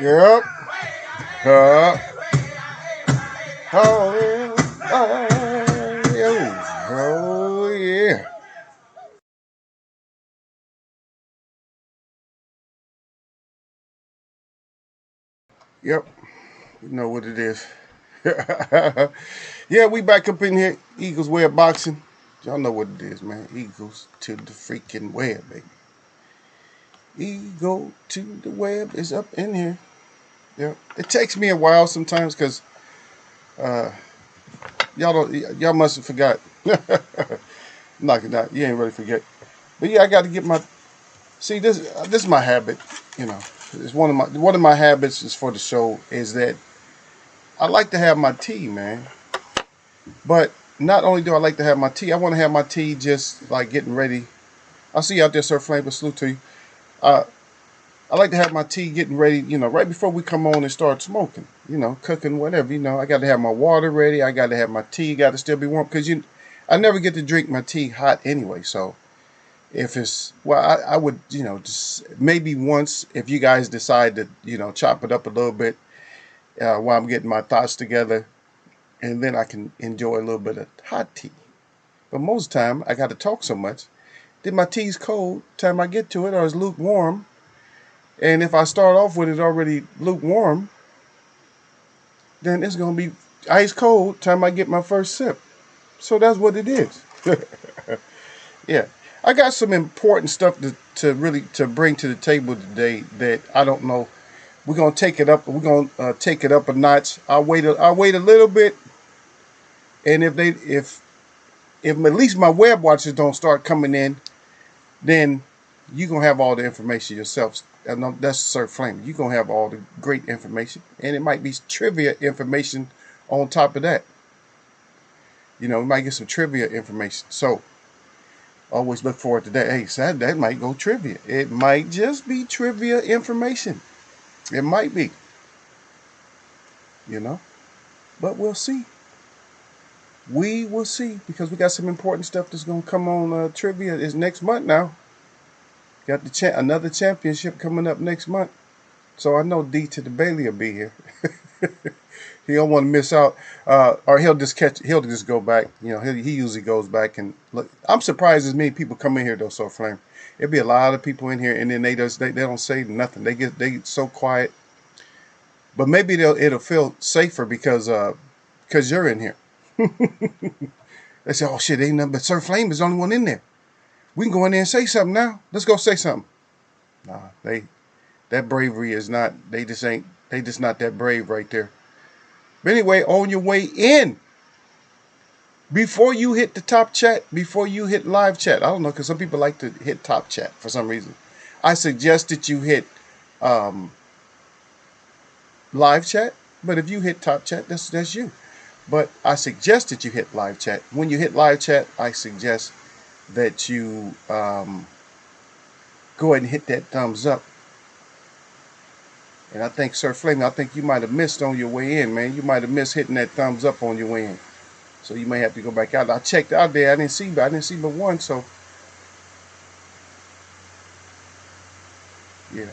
Yep. Oh, yeah. Oh, yeah. Yep. You know what it is. Yeah, we back up in here. Eagles Web Boxing. Y'all know what it is, man. Eagles to the freaking web, baby. Eagle to the web is up in here. Yep. It takes me a while sometimes because uh, y'all must have forgot. Knock it out. You ain't really forget. But yeah, I got to get my. See, this is my habit. You know, it's one of my habits is for the show is that I like to have my tea, man. But not only do I like to have my tea, I want to have my tea just like getting ready. I see you out there, Sir Flame, but salute to you. Uh, I like to have my tea getting ready, you know, right before we come on and start smoking, you know, cooking, whatever, you know. I got to have my water ready. I got to have my tea, got to still be warm because I never get to drink my tea hot anyway. So if it's, well, I would, you know, just maybe once if you guys decide to, you know, chop it up a little bit while I'm getting my thoughts together, and then I can enjoy a little bit of hot tea. But most time I got to talk so much. Then my tea's cold time I get to it, or it's lukewarm. And if I start off with it already lukewarm, then it's gonna be ice cold time I get my first sip. So that's what it is. Yeah, I got some important stuff to really to bring to the table today that I don't know. We're gonna take it up. We're gonna take it up a notch. I'll wait a little bit, and if at least my web watchers don't start coming in, then you're going to have all the information yourself. And that's Sir Flame. You're going to have all the great information. And it might be trivia information on top of that. You know, we might get some trivia information. So always look forward to that. Hey, that might go trivia. It might just be trivia information. It might be. You know, but we'll see. We will see because we got some important stuff that's going to come on trivia. It's next month now. Got another championship coming up next month. So I know D to the Bailey will be here. He don't want to miss out. Or he'll just go back. You know, he usually goes back and look. I'm surprised as many people come in here though, so Flame. It'll be a lot of people in here and then they don't say nothing. They get so quiet. But maybe it'll feel safer because you're in here. They say, oh shit, ain't nothing but Sir Flame is the only one in there. We can go in there and say something now. Let's go say something. Nah, that bravery is not, they just not that brave right there. But anyway, on your way in, before you hit the top chat, before you hit live chat, I don't know, because some people like to hit top chat for some reason. I suggest that you hit live chat, but if you hit top chat, that's you. But I suggest that you hit live chat. When you hit live chat, I suggest that you go ahead and hit that thumbs up. And I think, Sir Flame, I think you might have missed on your way in, man. You might have missed hitting that thumbs up on your way in. So you may have to go back out. I checked out there. I didn't see but one. So, yeah.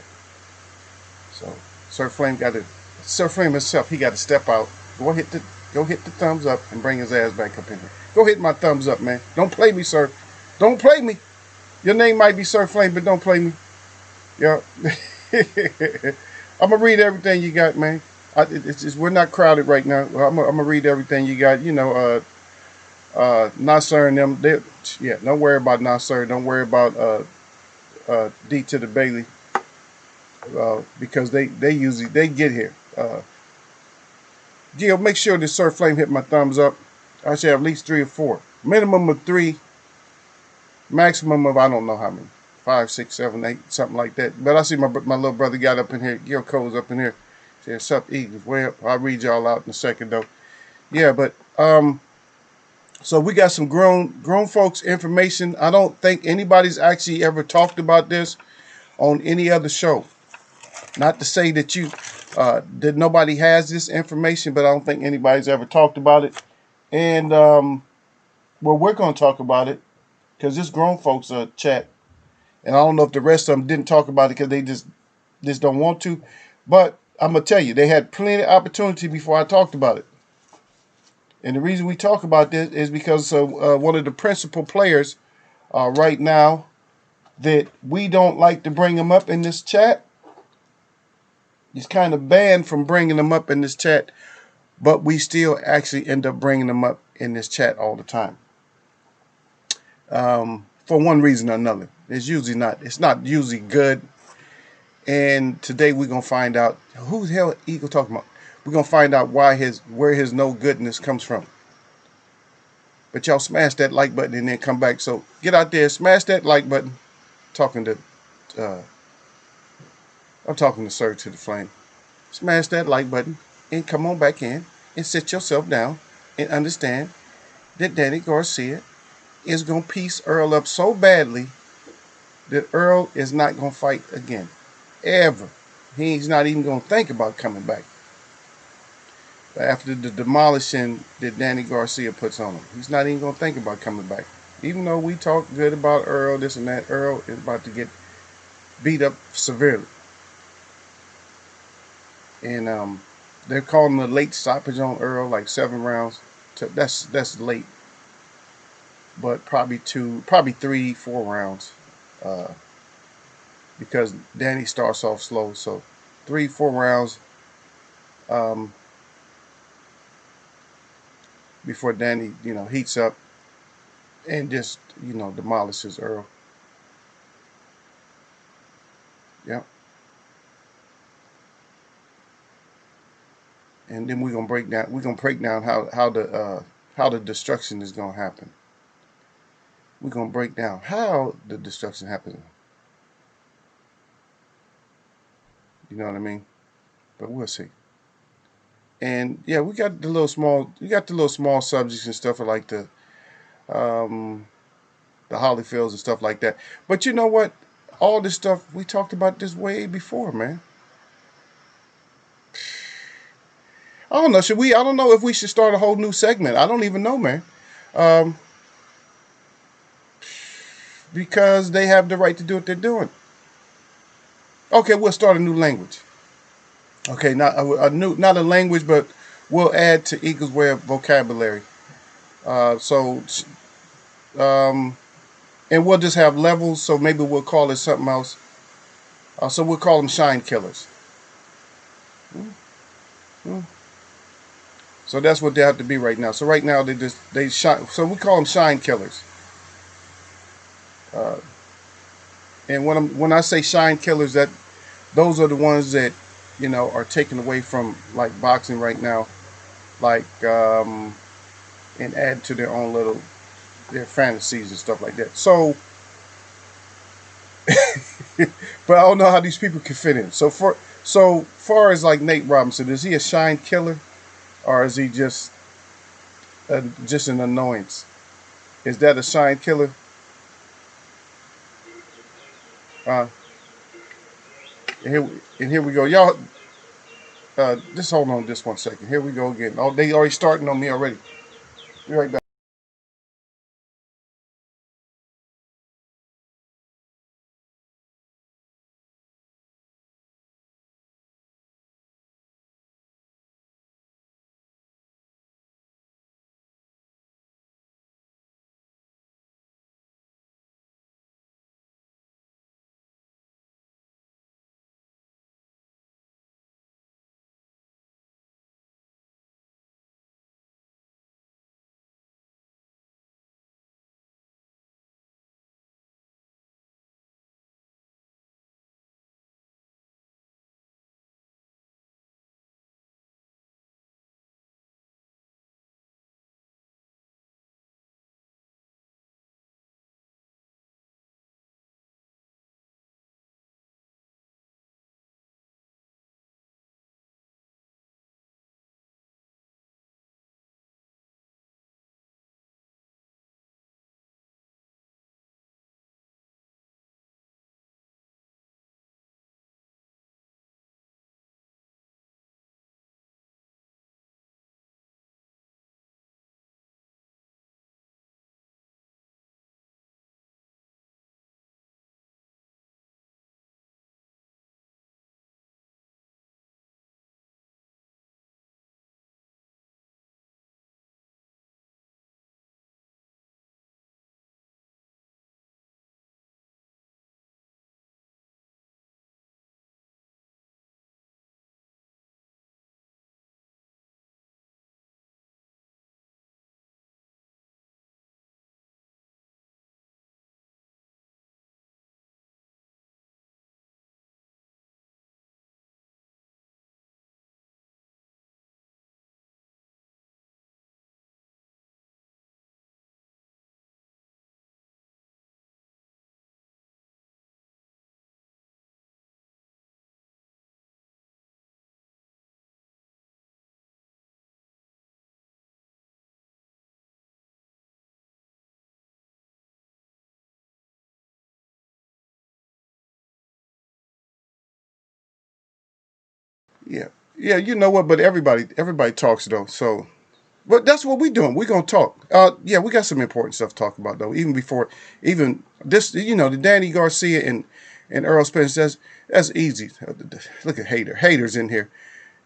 So, Sir Flame himself, he got to step out. Go hit the thumbs up and bring his ass back up in here. Go hit my thumbs up, man. Don't play me, sir. Don't play me. Your name might be Sir Flame, but don't play me. Yeah. I'm going to read everything you got, man. We're not crowded right now. I'm going to read everything you got. You know, Nasser and them. Don't worry about Nasser. Don't worry about D to the Bailey. Because they get here. Gio, make sure that Sir Flame hit my thumbs up. I should have at least 3 or 4. Minimum of 3. Maximum of I don't know how many. 5, 6, 7, 8, something like that. But I see my little brother got up in here. Gil Cole's up in here. Said, "Sup, Eagles?" Well, I'll read y'all out in a second, though. Yeah, but so we got some grown folks information. I don't think anybody's actually ever talked about this on any other show. Not to say that that nobody has this information, but I don't think anybody's ever talked about it. And well, we're going to talk about it because this grown folks chat. And I don't know if the rest of them didn't talk about it because they just don't want to. But I'm gonna tell you, they had plenty of opportunity before I talked about it. And the reason we talk about this is because one of the principal players right now that we don't like to bring him up in this chat. He's kind of banned from bringing them up in this chat, but we still actually end up bringing them up in this chat all the time. For one reason or another. It's not usually good. And today we're going to find out who the hell Eagle talking about. We're going to find out where his no goodness comes from. But y'all smash that like button and then come back. So get out there, smash that like button. Uh, I'm talking to Sir to the Flame. Smash that like button and come on back in and sit yourself down and understand that Danny Garcia is going to piece Errol up so badly that Errol is not going to fight again. Ever. He's not even going to think about coming back. After the demolishing that Danny Garcia puts on him. He's not even going to think about coming back. Even though we talk good about Errol, this and that, Errol is about to get beat up severely. And they're calling a late stoppage on Errol, like 7 rounds. That's late. But probably 3, 4 rounds. Because Danny starts off slow. So 3, 4 rounds before Danny, heats up and just, demolishes Errol. Yep. And then we're gonna break down how the destruction is gonna happen. We're gonna break down how the destruction happens. You know what I mean? But we'll see. And yeah, we got the little small subjects and stuff like the Holyfields and stuff like that. But you know what? All this stuff we talked about this way before, man. I don't know. I don't know if we should start a whole new segment. I don't even know, man. Because they have the right to do what they're doing. Okay, we'll start a new language. Okay, not not a language, but we'll add to Eagle's way of vocabulary. So, and we'll just have levels. So maybe we'll call it something else. So we'll call them shine killers. So that's what they have to be right now. So right now they shine. So we call them shine killers. And when I say shine killers, that those are the ones that are taken away from like boxing right now, like and add to their fantasies and stuff like that. So, but I don't know how these people can fit in. So far as like Nate Robinson, is he a shine killer, or is he just an annoyance? Is that a shine killer? Uh, and here we go, y'all. Just hold on just 1 second. Here we go again. Oh, they already starting on me already. Be right back. Yeah, yeah. You know what? But everybody talks though. So, but that's what we doing. We gonna talk. Yeah, we got some important stuff to talk about though. Even before, even this, the Danny Garcia and Errol Spence. That's easy. Look at haters in here.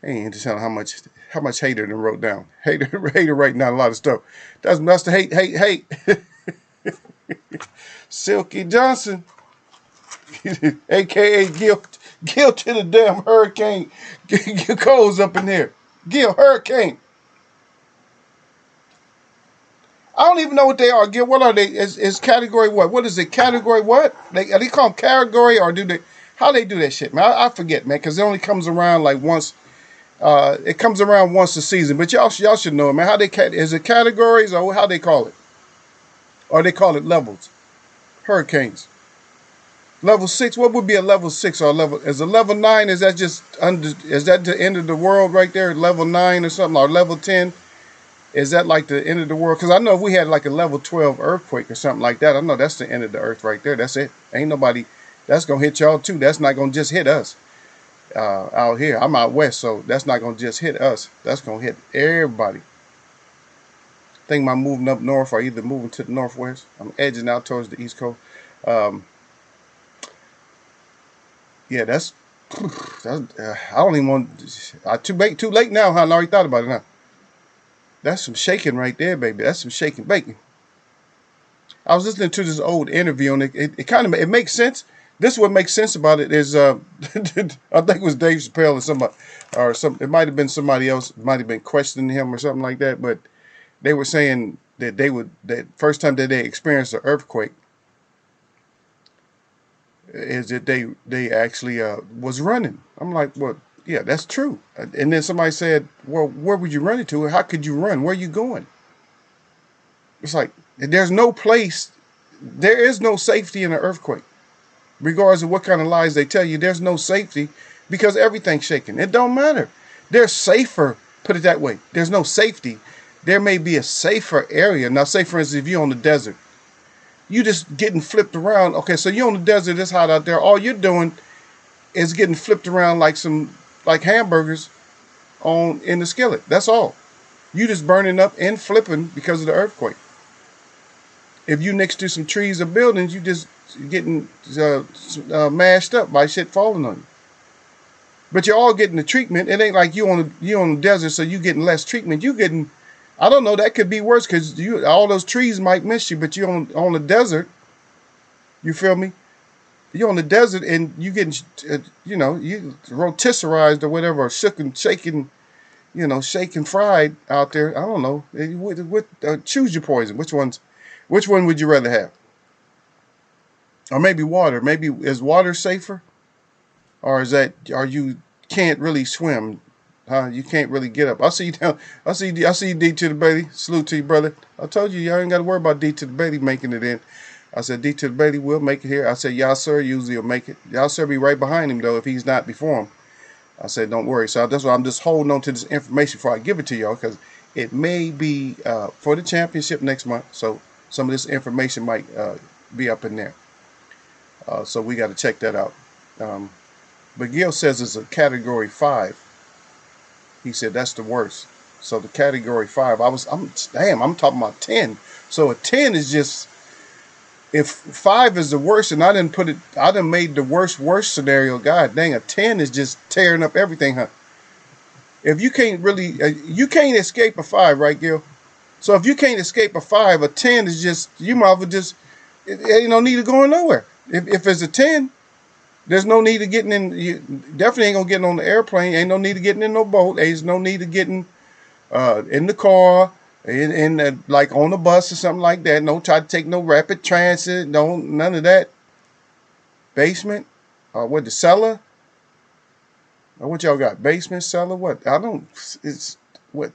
I ain't understand how much hater than wrote down. Hater writing down a lot of stuff. That's the hate. Silky Johnson, aka Gil to the damn hurricane. Cole's up in there. Gil Hurricane. I don't even know what they are. Gil, what are they? Is category what? What is it? Category what? Are they called category or do they? How they do that shit, man? I forget, man, because it only comes around like once. It comes around once a season, but y'all should know, man. How they is it categories or how they call it? Or they call it levels? Hurricanes. Level 6. What would be a level 6 or a level? Is a level 9? Is that just under? Is that the end of the world right there? Level 9 or something, or level 10? Is that like the end of the world? Because I know if we had like a level 12 earthquake or something like that, I know that's the end of the earth right there. That's it. Ain't nobody. That's gonna hit y'all too. That's not gonna just hit us. Out here, I'm out west, so that's not gonna just hit us. That's gonna hit everybody. I think I'm moving up north or either moving to the northwest. I'm edging out towards the east coast. Yeah, that's I don't even want. Too late now, huh? I already thought about it now. That's some shaking right there, baby. That's some shaking bacon. I was listening to this old interview, and it kind of it makes sense. This is what makes sense about it is I think it was Dave Chappelle or somebody or some. It might have been somebody else. It might have been questioning him or something like that. But they were saying that that first time that they experienced an earthquake is that they actually was running. I'm like, well, yeah, that's true. And then somebody said, well, where would you run it to? How could you run? Where are you going? It's like there's no place. There is no safety in an earthquake. Regardless of what kind of lies they tell you, there's no safety because everything's shaking. It don't matter. They're safer, put it that way. There's no safety. There may be a safer area. Now, say, for instance, if you're on the desert, you just getting flipped around. Okay, so you're on the desert, it's hot out there. All you're doing is getting flipped around like hamburgers in the skillet. That's all. You just burning up and flipping because of the earthquake. If you next to some trees or buildings, you just getting mashed up by shit falling on you. But you're all getting the treatment. It ain't like you on the desert, so you getting less treatment. You getting, I don't know, that could be worse because all those trees might miss you, but you're on the desert. You feel me? You're on the desert and you getting, you rotisserized or whatever, or shaking, shaking fried out there. I don't know. Choose your poison. Which one would you rather have? Or maybe water. Maybe is water safer? Or you can't really swim? Huh? You can't really get up. I see you down. I see you D to the Betty. Salute to you, brother. I told you y'all ain't got to worry about D to the Betty making it in. I said D to the Betty will make it here. I said y'all sir usually will make it. Y'all sir be right behind him though if he's not before him. I said don't worry. So that's why I'm just holding on to this information before I give it to y'all because it may be for the championship next month. So some of this information might be up in there. So we got to check that out. But Gil says it's a category 5. He said that's the worst. So the category 5, I'm talking about 10. So a 10 is just, if 5 is the worst, and I done made the worst scenario. God dang, a 10 is just tearing up everything, huh? If you can't really, you can't escape a 5, right, Gil? So if you can't escape a 5, a 10 is just, you might as well just, it ain't no need of going nowhere. If it's a 10, there's no need of getting in. You definitely ain't gonna get on the airplane. Ain't no need of getting in no boat. There's no need of getting in the car, in like on the bus or something like that. Don't try to take no rapid transit. None of that. Basement, what the cellar? What y'all got? Basement, cellar? What? I don't. It's what?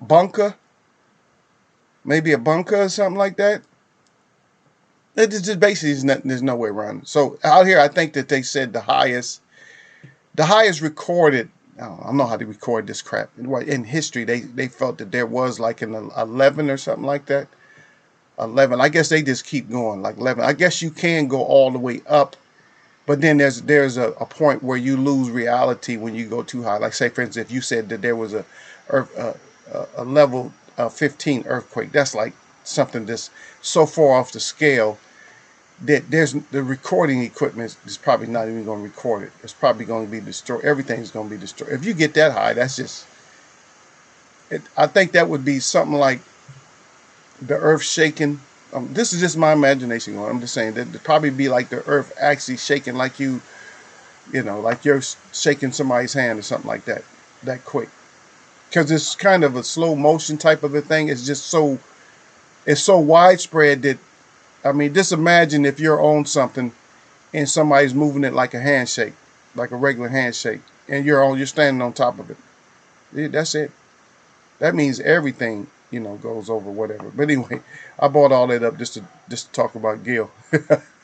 Bunker? Maybe a bunker or something like that. It's just basically there's no way around it. So out here, I think that they said the highest recorded. I don't know how to record this crap. In history, they felt that there was like an 11 or something like that. 11. I guess they just keep going like 11. I guess you can go all the way up But then there's a point where you lose reality when you go too high. Like say for instance, if you said that there was a level 15 earthquake, that's like something that's so far off the scale that there's the recording equipment is probably not even going to record it. It's probably going to be destroyed. Everything's going to be destroyed. If you get that high, that's just I think that would be something like the earth shaking. This is just my imagination. I'm just saying that it'd probably be like the earth actually shaking, like like you're shaking somebody's hand or something like that, that quick. Because it's kind of a slow motion type of a thing. It's just it's so widespread that, I mean, just imagine if you're on something and somebody's moving it like a handshake, like a regular handshake, and you're standing on top of it. Yeah, that's it. That means everything, goes over whatever. But anyway, I brought all that up just to talk about Gil.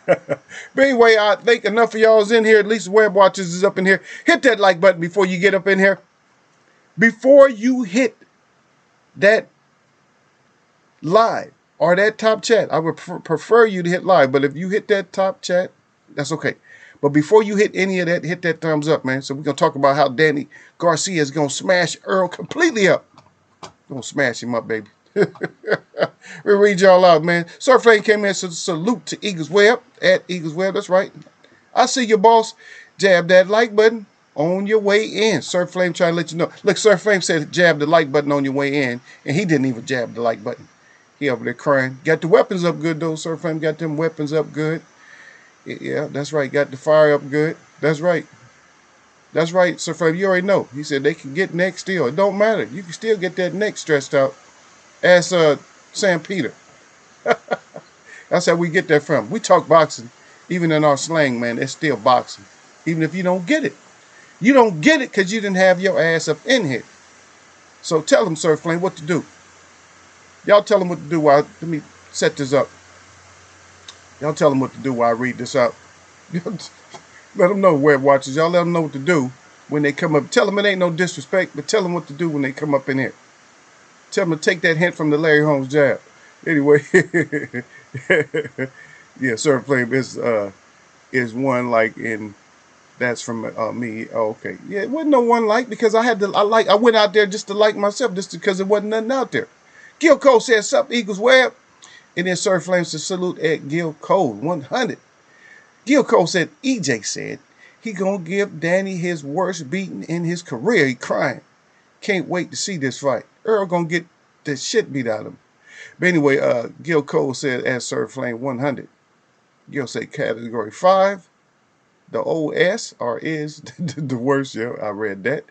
But anyway, I think enough of y'all's in here. At least Web Watchers is up in here. Hit that like button before you get up in here. Before you hit that live or that top chat, I would prefer you to hit live. But if you hit that top chat, that's okay. But before you hit any of that, hit that thumbs up, man. So we're going to talk about how Danny Garcia is going to smash Errol completely up. Gonna smash him up, baby. We'll read y'all out, man. Sir Flame came in, so salute to Eagles Web, at Eagles Web. That's right. I see your boss. Jab that like button on your way in. Sir Flame trying to let you know. Look, Sir Flame said jab the like button on your way in, and he didn't even jab the like button. He over there crying. Got the weapons up good, though. Sir Flame got them weapons up good. Yeah, that's right. Got the fire up good. That's right. That's right, Sir Flame. You already know. He said they can get neck still. It don't matter. You can still get that neck stretched out. Ask Sam Peter. That's how we get that from. We talk boxing. Even in our slang, man, it's still boxing. Even if you don't get it. You don't get it because you didn't have your ass up in here. So tell them, Sir Flame, what to do. Y'all tell them what to do while, let me set this up. Y'all tell them what to do while I read this out. Let them know, Web Watchers. Y'all let them know what to do when they come up. Tell them it ain't no disrespect, but tell them what to do when they come up in here. Tell them to take that hint from the Larry Holmes jab. Anyway, yeah, Sir Flame is one like in. That's from me. Oh, okay, yeah, it wasn't no one like because I went out there just to like myself, just because there wasn't nothing out there. Gil Cole says, "Sup, Eagles Web," and then Sir Flames to salute at Gil Cole 100. Gil Cole said, EJ said, he gonna give Danny his worst beating in his career. He crying. Can't wait to see this fight. Earl gonna get the shit beat out of him. But anyway, Gil Cole said, as Sir Flame 100. Gil said, category 5. The OS or is the worst. Yeah, I read that.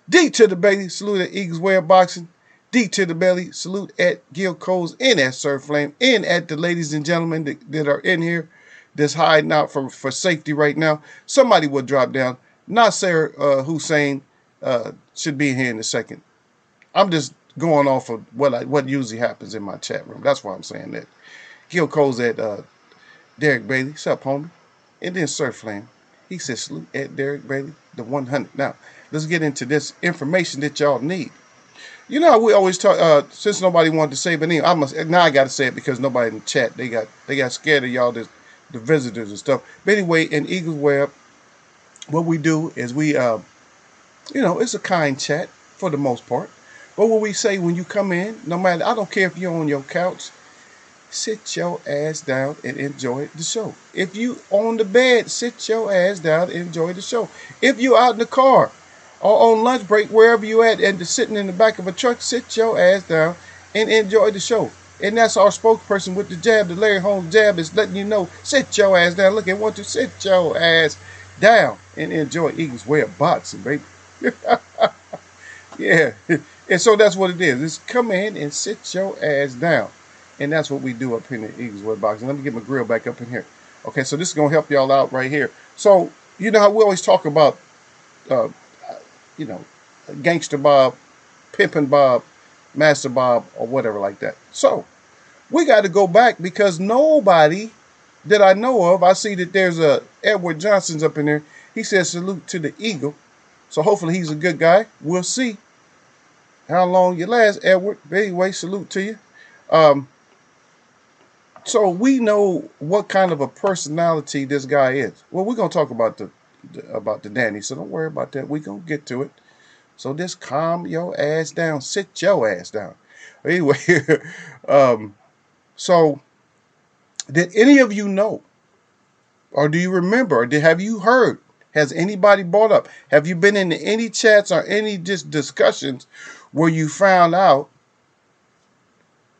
D to the belly, salute at Eagles Web Boxing. D to the belly, salute at Gil Cole's and at Sir Flame and at the ladies and gentlemen that are in here. That's hiding out for safety right now. Somebody will drop down. Nasser Hussein should be here in a second. I'm just going off of what usually happens in my chat room. That's why I'm saying that. Gil Cole's at Derek Bailey. What's up, homie? And then Sir Flame. He says salute at Derek Bailey, the 100. Now, let's get into this information that y'all need. You know how we always talk, since nobody wanted to say it, but anyway, now I got to say it because nobody in the chat, they got scared of y'all, the visitors and stuff. But anyway, in Eagles Web, what we do is we, it's a kind chat for the most part. But what we say when you come in, no matter, I don't care if you're on your couch, sit your ass down and enjoy the show. If you on the bed, sit your ass down and enjoy the show. If you out in the car or on lunch break, wherever you at, and just sitting in the back of a truck, sit your ass down and enjoy the show. And that's our spokesperson with the jab, the Larry Holmes jab, is letting you know, sit your ass down. Look, I want you to sit your ass down and enjoy Eagles Web Boxing, baby. Yeah. And so that's what it is. It's come in and sit your ass down. And that's what we do up in the Eagles Web Boxing. Let me get my grill back up in here. Okay, so this is going to help y'all out right here. So, you know how we always talk about, Gangster Bob, Pimpin' Bob, Master Bob, or whatever like that. So, we got to go back because nobody that I know of, I see that there's Edward Johnson's up in there. He says salute to the Eagle. So hopefully he's a good guy. We'll see how long you last, Edward. But anyway, salute to you. So we know what kind of a personality this guy is. Well, we're gonna talk about the Danny, so don't worry about that. We're gonna get to it. So just calm your ass down. Sit your ass down. Anyway, um, so did any of you know, or do you remember, or have you heard? Has anybody brought up? Have you been in any chats or any just discussions where you found out,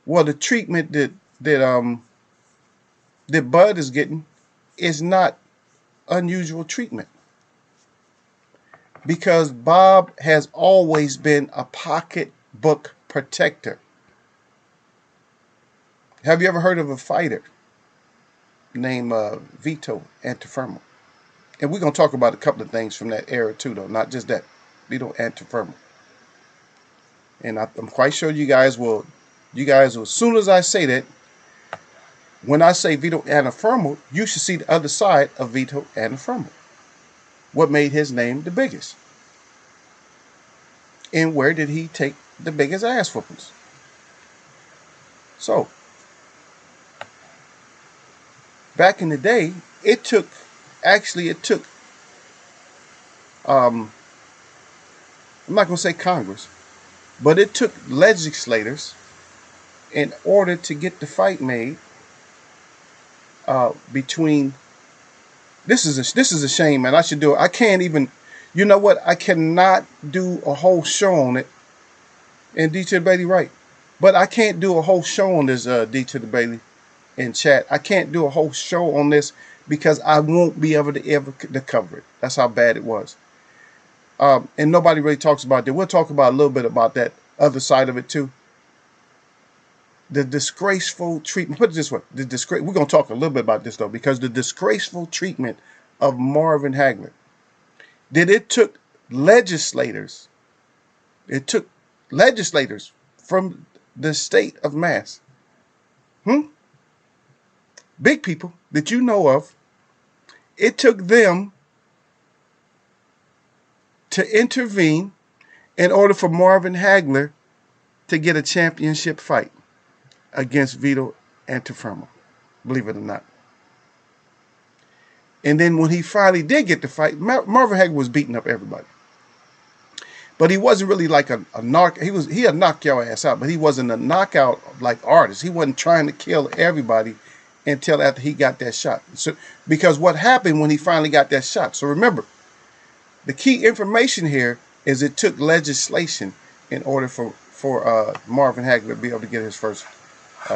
well, the treatment that Bud is getting is not unusual treatment, because Bob has always been a pocketbook protector. Have you ever heard of a fighter named Vito Antifermo? And we're going to talk about a couple of things from that era too, though, not just that. Vito Antifermo. And I'm quite sure you guys will, as soon as I say that, when I say Vito Antifermo, you should see the other side of Vito Antifermo. What made his name the biggest? And where did he take the biggest ass whoopings? So, back in the day, it took, I'm not going to say Congress, but it took legislators in order to get the fight made between, this is a shame, man. I should do it. I can't even, you know what? I cannot do a whole show on it. And D to the Bailey, right? But I can't do a whole show on this, D to the Bailey in chat. I can't do a whole show on this because I won't be able to ever to cover it. That's how bad it was. And nobody really talks about that. We'll talk about a little bit about that other side of it too. The disgraceful treatment. Put it this way: we're going to talk a little bit about this though, because the disgraceful treatment of Marvin Hagler. It took legislators. It took legislators from the state of Mass. Big people that you know of. It took them to intervene in order for Marvin Hagler to get a championship fight against Vito Antifermo, believe it or not. And then when he finally did get the fight, Marvin Hagler was beating up everybody. But he wasn't really like a knock. He had knocked your ass out, but he wasn't a knockout like artist. He wasn't trying to kill everybody until after he got that shot. So, because what happened when he finally got that shot? So remember, the key information here is it took legislation in order for Marvin Hagler to be able to get his first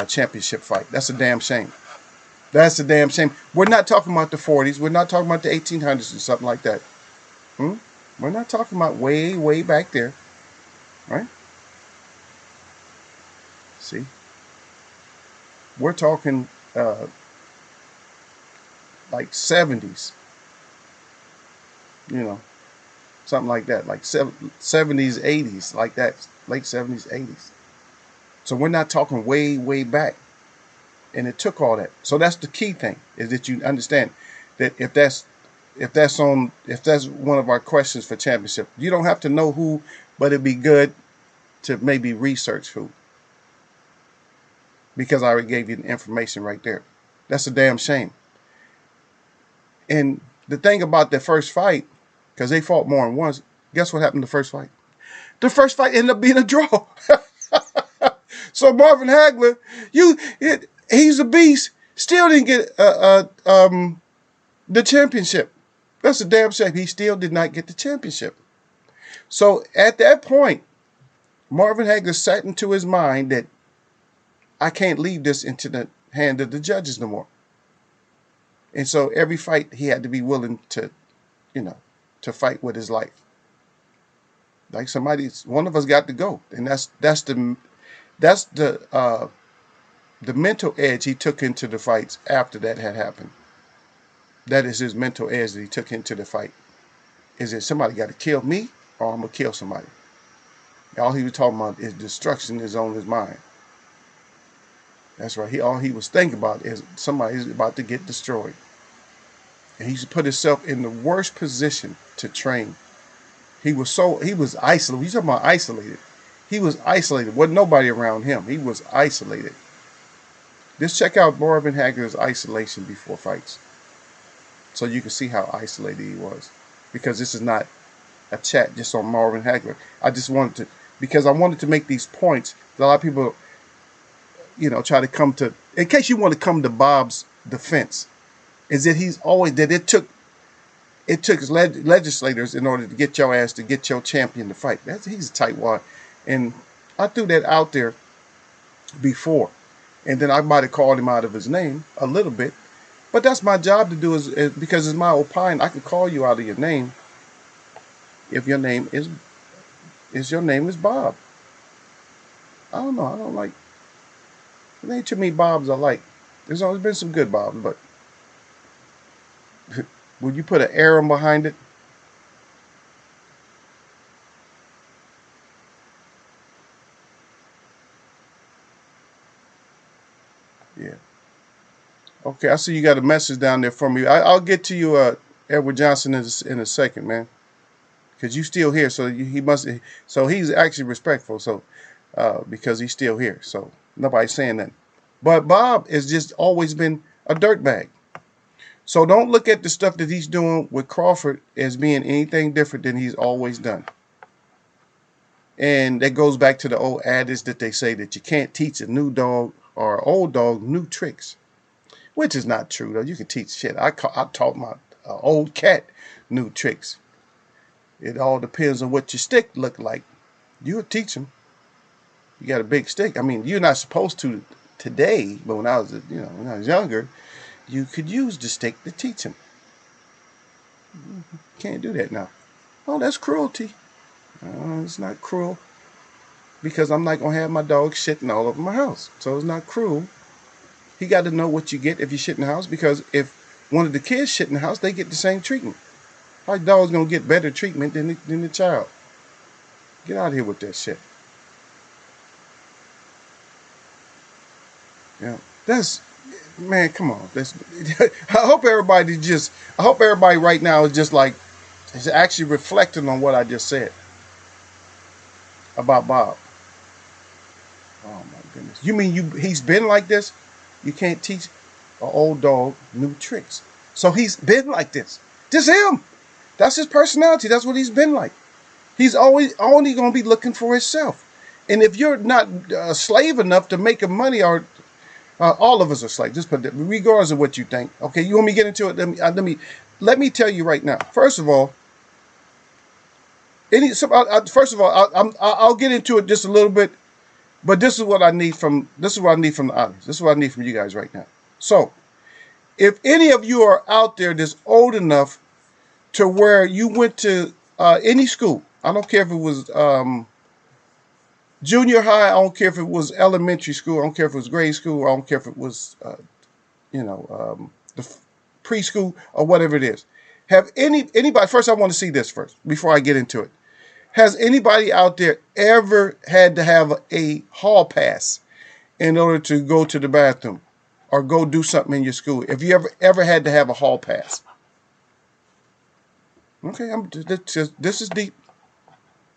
championship fight. That's a damn shame. That's a damn shame. We're not talking about the 40s. We're not talking about the 1800s or something like that. We're not talking about way, way back there. Right? See? We're talking like 70s. You know, something like that. Like 70s, 80s, like that. Late 70s, 80s. So we're not talking way, way back. And it took all that. So that's the key thing, is that you understand that if that's one of our questions for championship, you don't have to know who, but it'd be good to maybe research who. Because I already gave you the information right there. That's a damn shame. And the thing about the first fight, because they fought more than once, guess what happened the first fight? The first fight ended up being a draw. So Marvin Hagler, he's a beast, still didn't get the championship. That's a damn shame. He still did not get the championship. So at that point, Marvin Hagler sat into his mind that I can't leave this into the hand of the judges no more. And so every fight he had to be willing to, to fight with his life. Like one of us got to go, and that's the mental edge he took into the fights after that had happened. That is his mental edge that he took into the fight. Is that somebody got to kill me, or I'm gonna kill somebody? All he was talking about is destruction is on his mind. That's right. All he was thinking about is somebody's about to get destroyed, and he put himself in the worst position to train. He was isolated. He's talking about isolated. He was isolated. Wasn't nobody around him. He was isolated. Just check out Marvin Hagler's isolation before fights, so you can see how isolated he was. Because this is not a chat just on Marvin Hagler. I just wanted to, because I wanted to make these points that a lot of people, try to come to. In case you want to come to Bob's defense, is that he's always that it took legislators in order to get your ass to get your champion to fight. He's a tightwad, and I threw that out there before, and then I might have called him out of his name a little bit, but that's my job to do is because it's my opinion. I can call you out of your name if your name is Bob. I don't know. I don't like. There ain't too many Bobs I like. There's always been some good Bobs, but would you put an Errol behind it? Yeah. Okay, I see you got a message down there for me. I'll get to you, Edward Johnson, in a second, man. Because you still here, so he must. So he's actually respectful, so because he's still here, so nobody's saying that. But Bob has just always been a dirtbag. So don't look at the stuff that he's doing with Crawford as being anything different than he's always done. And that goes back to the old adage that they say that you can't teach a new dog or an old dog new tricks, which is not true, though. You can teach shit. I taught my old cat new tricks. It all depends on what your stick look like. You would teach him. You got a big stick. I mean, you're not supposed to today, but when I was, when I was younger, you could use the stick to teach him. Can't do that now. Oh, that's cruelty. It's not cruel because I'm not gonna have my dog shitting all over my house. So it's not cruel. He got to know what you get if you shit in the house, because if one of the kids shit in the house, they get the same treatment. How dog's gonna get better treatment than the child? Get out of here with that shit. Yeah, man, come on. I hope everybody right now is actually reflecting on what I just said about Bob. Oh my goodness. You mean he's been like this? You can't teach an old dog new tricks. So he's been like this. Just him. That's his personality. That's what he's been like. He's always only going to be looking for himself. And if you're not a slave enough to make him money, or all of us are slaves, just put that, regardless of what you think. Okay, you want me to get into it? Let me tell you right now. First of all, I'll get into it just a little bit, but this is what I need from the audience. This is what I need from you guys right now. So, if any of you are out there that's old enough to where you went to any school, I don't care if it was junior high, I don't care if it was elementary school, I don't care if it was grade school, I don't care if it was the preschool or whatever it is. Have anybody, first I want to see this first before I get into it. Has anybody out there ever had to have a hall pass in order to go to the bathroom or go do something in your school? If you ever had to have a hall pass? Okay, this is deep.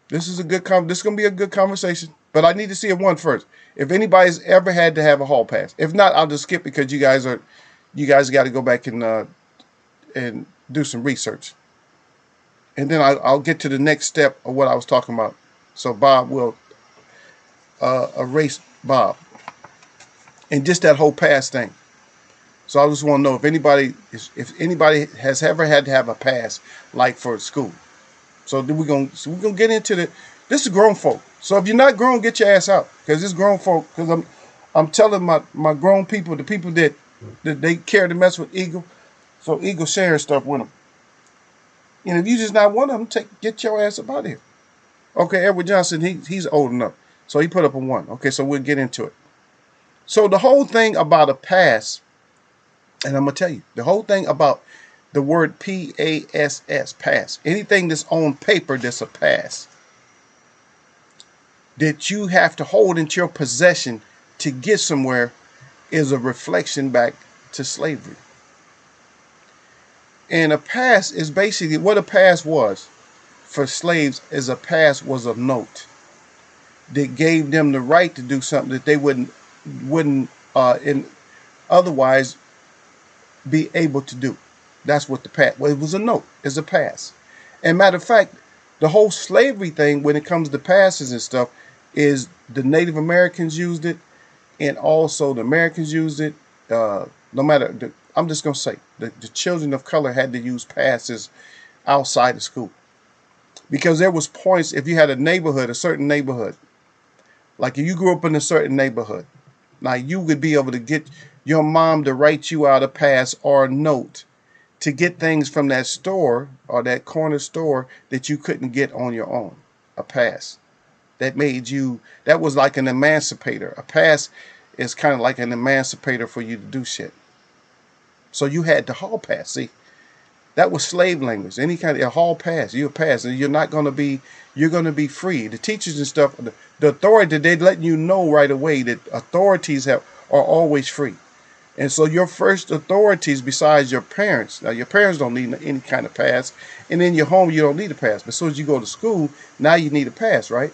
This is this is gonna be a good conversation. But I need to see one first. If anybody's ever had to have a hall pass, if not, I'll just skip because you guys got to go back and do some research, and then I'll get to the next step of what I was talking about. So Bob will erase Bob and just that whole pass thing. So I just want to know if anybody has ever had to have a pass, like for school. So we're gonna get into this is grown folk. So if you're not grown, get your ass out, because it's grown folk. Because I'm telling my grown people, the people that they care to mess with Eagle, so Eagle sharing stuff with them. And if you just not one of them, get your ass up out of here. Okay, Edward Johnson, he's old enough, so he put up a 1. Okay, so we'll get into it. So the whole thing about a pass. And I'm going to tell you, the whole thing about the word PASS, pass, anything that's on paper that's a pass, that you have to hold into your possession to get somewhere, is a reflection back to slavery. And a pass is basically what a pass was for slaves. Is a pass was a note that gave them the right to do something that they wouldn't otherwise be able to do. That's what the pass. Well, it was a note. It's a pass. And matter of fact, the whole slavery thing, when it comes to passes and stuff, is the Native Americans used it, and also the Americans used it. No matter, I'm just gonna say the children of color had to use passes outside of school, because there was points if you had a neighborhood, a certain neighborhood, like if you grew up in a certain neighborhood, now you would be able to get your mom to write you out a pass or a note to get things from that store or that corner store that you couldn't get on your own. A pass. That made you, that was like an emancipator. A pass is kind of like an emancipator for you to do shit. So you had the hall pass. See, that was slave language. Any kind of a hall pass, you a pass, and you're not going to be, you're going to be free. The teachers and stuff, the authority, they letting you know right away that authorities are always free. And so your first authorities besides your parents, now your parents don't need any kind of pass, and in your home you don't need a pass. But as soon as you go to school, now you need a pass, right?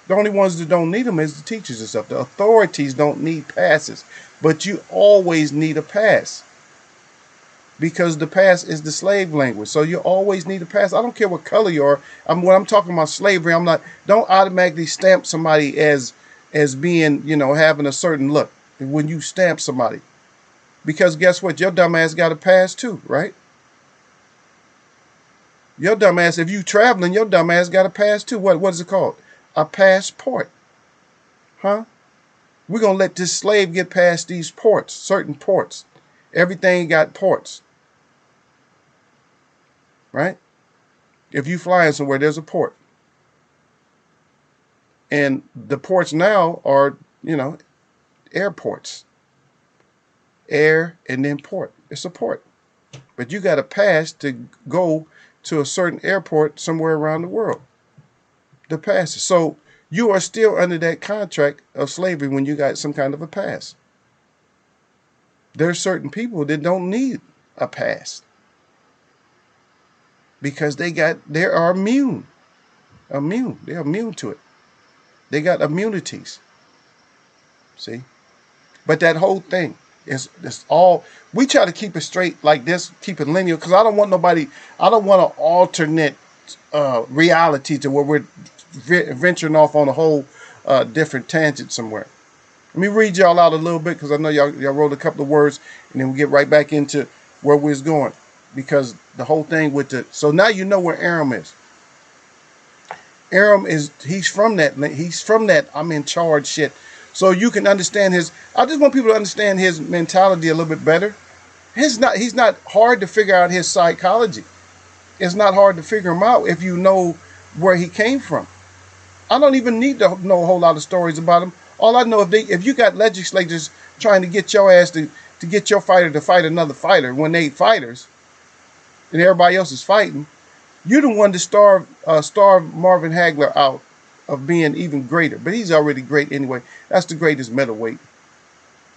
The only ones that don't need them is the teachers and stuff. The authorities don't need passes, but you always need a pass, because the pass is the slave language. So you always need a pass. I don't care what color you are. When I'm talking about slavery, I'm not, don't automatically stamp somebody as being, you know, having a certain look when you stamp somebody. Because guess what? Your dumb ass got a pass too, right? Your dumb ass, if you traveling, your dumb ass got a pass too. What is it called? A passport. Huh? We're going to let this slave get past these ports, certain ports. Everything got ports. Right? If you flying somewhere, there's a port. And the ports now are, you know, airports. Air and then port. It's a port. But you got a pass to go to a certain airport somewhere around the world. The passes. So you are still under that contract of slavery when you got some kind of a pass. There are certain people that don't need a pass because they are immune. They're immune to it. They got immunities. See? But that whole thing, it's all, we try to keep it straight like this, keep it linear, because I don't want nobody, I don't want an alternate reality to where we're venturing off on a whole different tangent somewhere. Let me read y'all out a little bit, because I know y'all wrote a couple of words, and then we'll get right back into where we was going, because the whole thing with the, so now you know where Aram is. Aram is, he's from that I'm in charge shit. So you can understand his, I just want people to understand his mentality a little bit better. He's not hard to figure out his psychology. It's not hard to figure him out if you know where he came from. I don't even need to know a whole lot of stories about him. All I know, if you got legislators trying to get your ass to get your fighter to fight another fighter when they fighters and everybody else is fighting, you're the one to starve Marvin Hagler out of being even greater. But he's already great anyway. That's the greatest middleweight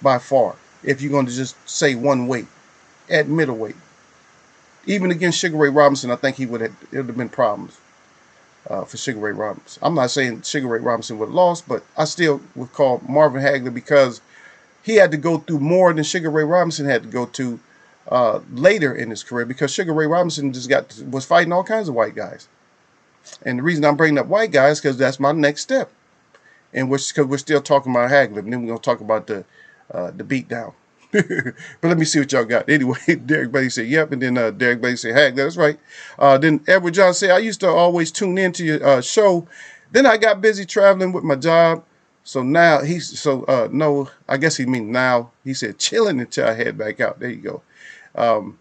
by far, if you're going to just say one weight at middleweight. Even against Sugar Ray Robinson, I think it would have been problems for Sugar Ray Robinson. I'm not saying Sugar Ray Robinson would have lost, but I still would call Marvin Hagler, because he had to go through more than Sugar Ray Robinson had to go to later in his career, because Sugar Ray Robinson was fighting all kinds of white guys. And the reason I'm bringing up white guys, because that's my next step. And because we're still talking about Hagler, and then we're going to talk about the beatdown. But let me see what y'all got. Anyway, Derek Bailey said, yep. And then Derek Bailey said, Hagler, that's right. Then Edward John said, I used to always tune into your show. Then I got busy traveling with my job. So now no, I guess he means now. He said, chilling until I head back out. There you go.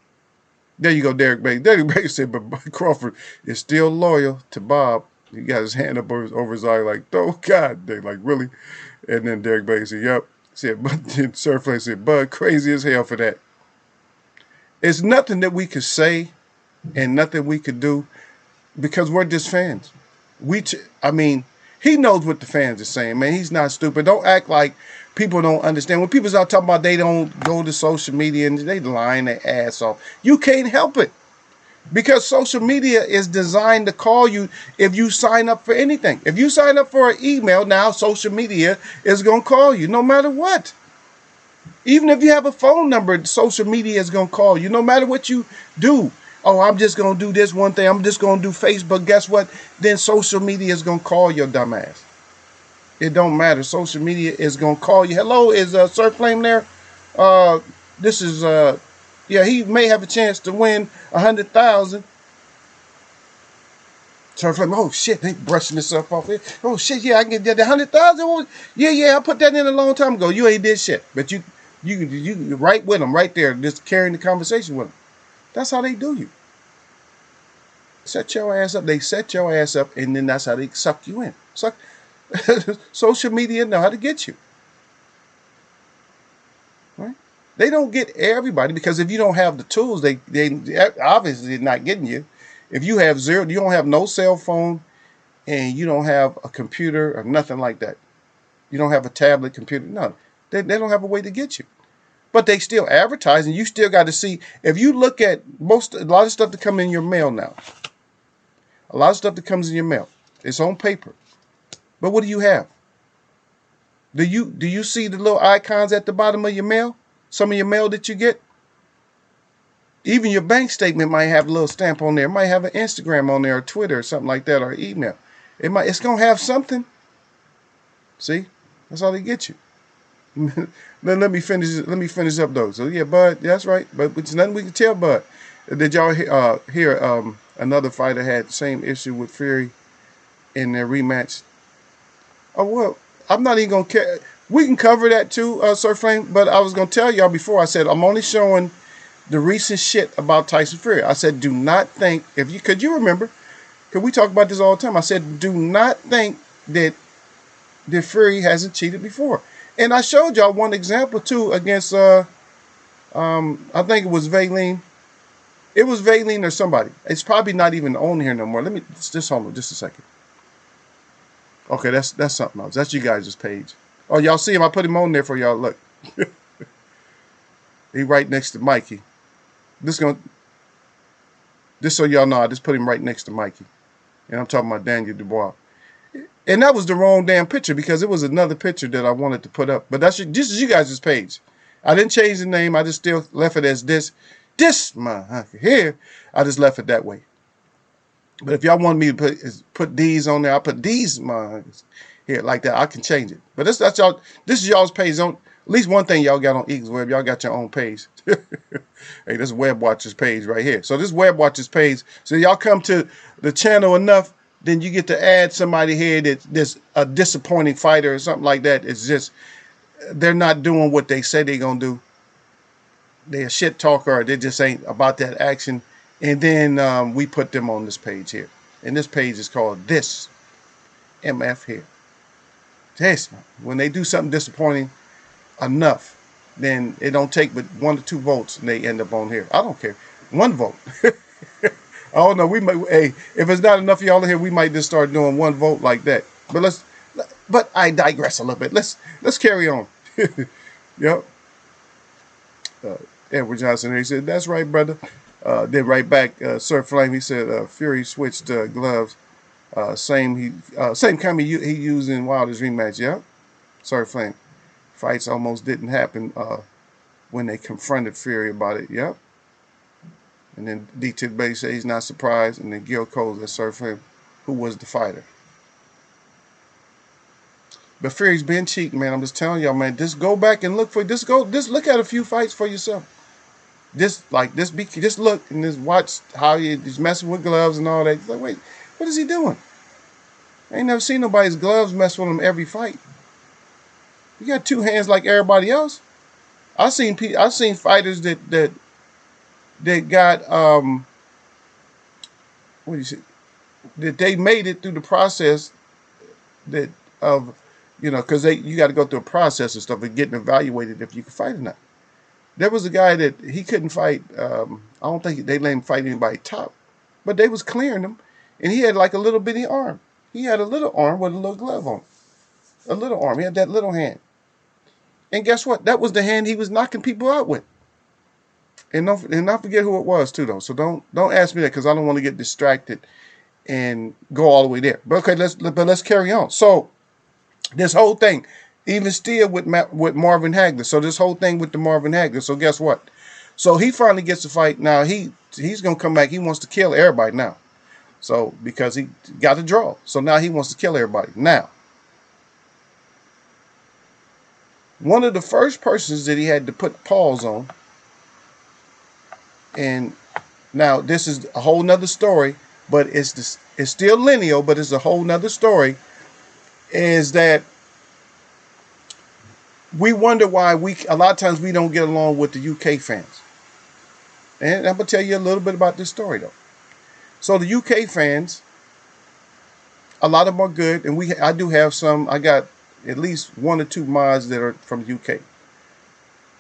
There you go, Derek Bailey. Derek Bailey said, but Crawford is still loyal to Bob. He got his hand up over his eye like, oh, God. They like, really? And then Derek Bailey said, yep. Said, but then Surflane said, Bud, crazy as hell for that. It's nothing that we could say and nothing we could do, because we're just fans. I mean, he knows what the fans are saying, man. He's not stupid. Don't act like people don't understand. When people start talking about they don't go to social media and they lying their ass off, you can't help it. Because social media is designed to call you if you sign up for anything. If you sign up for an email, now social media is going to call you no matter what. Even if you have a phone number, social media is going to call you no matter what you do. Oh, I'm just going to do this one thing. I'm just going to do Facebook. Guess what? Then social media is going to call your dumb ass. It don't matter. Social media is going to call you. Hello, is Sir Flame there? This is, yeah, he may have a chance to win 100,000. Sir Flame, oh shit, they brushing this up off here. Oh shit, yeah, I can get that 100,000. Yeah, I put that in a long time ago. You ain't did shit, but you right with them, right there, just carrying the conversation with them. That's how they do you. Set your ass up. They set your ass up, and then that's how they suck you in. Social media know how to get you. Right? They don't get everybody because if you don't have the tools, they obviously not getting you. If you have zero, you don't have no cell phone, and you don't have a computer or nothing like that. You don't have a tablet computer. No, they don't have a way to get you. But they still advertise, and you still got to see. If you look at a lot of stuff that come in your mail now, a lot of stuff that comes in your mail, it's on paper. But what do you have? Do you see the little icons at the bottom of your mail? Some of your mail that you get? Even your bank statement might have a little stamp on there. It might have an Instagram on there or Twitter or something like that or email. It's going to have something. See? That's how they get you. Let me finish up though. So yeah, Bud, that's right. But it's nothing we can tell, Bud. Did y'all hear another fighter had the same issue with Fury in their rematch? Oh well, I'm not even gonna care. We can cover that too, Sir Flame. But I was gonna tell y'all before. I said I'm only showing the recent shit about Tyson Fury. I said do not think could you remember? Cause we talk about this all the time. I said do not think that Fury hasn't cheated before. And I showed y'all one example too against I think it was Valine. It was Valine or somebody. It's probably not even on here no more. Let me just hold on just a second. Okay, that's something else. That's you guys' page. Oh, y'all see him? I put him on there for y'all. Look. He right next to Mikey. Just so y'all know, I just put him right next to Mikey. And I'm talking about Daniel Dubois. And that was the wrong damn picture because it was another picture that I wanted to put up. But this is you guys' page. I didn't change the name. I just still left it as this here. I just left it that way. But if y'all want me to put these on there, I'll put these here like that. I can change it. But this is y'all's page. At least one thing y'all got on Eagles Web. Y'all got your own page. Hey, this is Web Watchers page right here. So this Web Watchers page. So y'all come to the channel enough, then you get to add somebody here that's a disappointing fighter or something like that. It's just they're not doing what they say they're gonna do. They're a shit talker, or they just ain't about that action. And then we put them on this page here. And this page is called This MF here. This, when they do something disappointing enough, then it don't take but 1 or 2 votes and they end up on here. I don't care. 1 vote. I don't know. We might. Hey, if it's not enough of y'all in here, we might just start doing 1 vote like that. But I digress a little bit. Let's carry on. Yep. Edward Johnson. He said, "That's right, brother." Then right back, Sir Flame. He said, "Fury switched gloves. Same kind he used in Wilder's rematch." Yeah. Sir Flame. Fights almost didn't happen when they confronted Fury about it. Yep. And then D-Tip Bay said he's not surprised. And then Gil Cole that served him, who was the fighter. But Fury's been cheating, man. I'm just telling y'all, man. Just go back and look look at a few fights for yourself. Just look and just watch how he's messing with gloves and all that. It's like, wait, what is he doing? I ain't never seen nobody's gloves mess with him every fight. You got 2 hands like everybody else. I've seen fighters that got what do you say? That they made it through the process because you got to go through a process and stuff and getting evaluated if you can fight or not. There was a guy that he couldn't fight. I don't think they let him fight anybody top, but they was clearing him, and he had like a little bitty arm. He had a little arm with a little glove on it. A little arm. He had that little hand. And guess what? That was the hand he was knocking people out with. And not forget who it was too, though. So don't ask me that because I don't want to get distracted and go all the way there. But okay, let's carry on. So this whole thing, Even still with Marvin Hagler. So this whole thing with the Marvin Hagler. So guess what? So he finally gets to fight. Now he's gonna come back. He wants to kill everybody now. So because he got a draw. So now he wants to kill everybody. Now, one of the first persons that he had to put pause on, and now this is a whole nother story, but it's still lineal, but it's a whole nother story, is that we wonder why a lot of times we don't get along with the UK fans. And I'm going to tell you a little bit about this story, though. So the UK fans, a lot of them are good, and I do have some. I got at least 1 or 2 mods that are from the UK.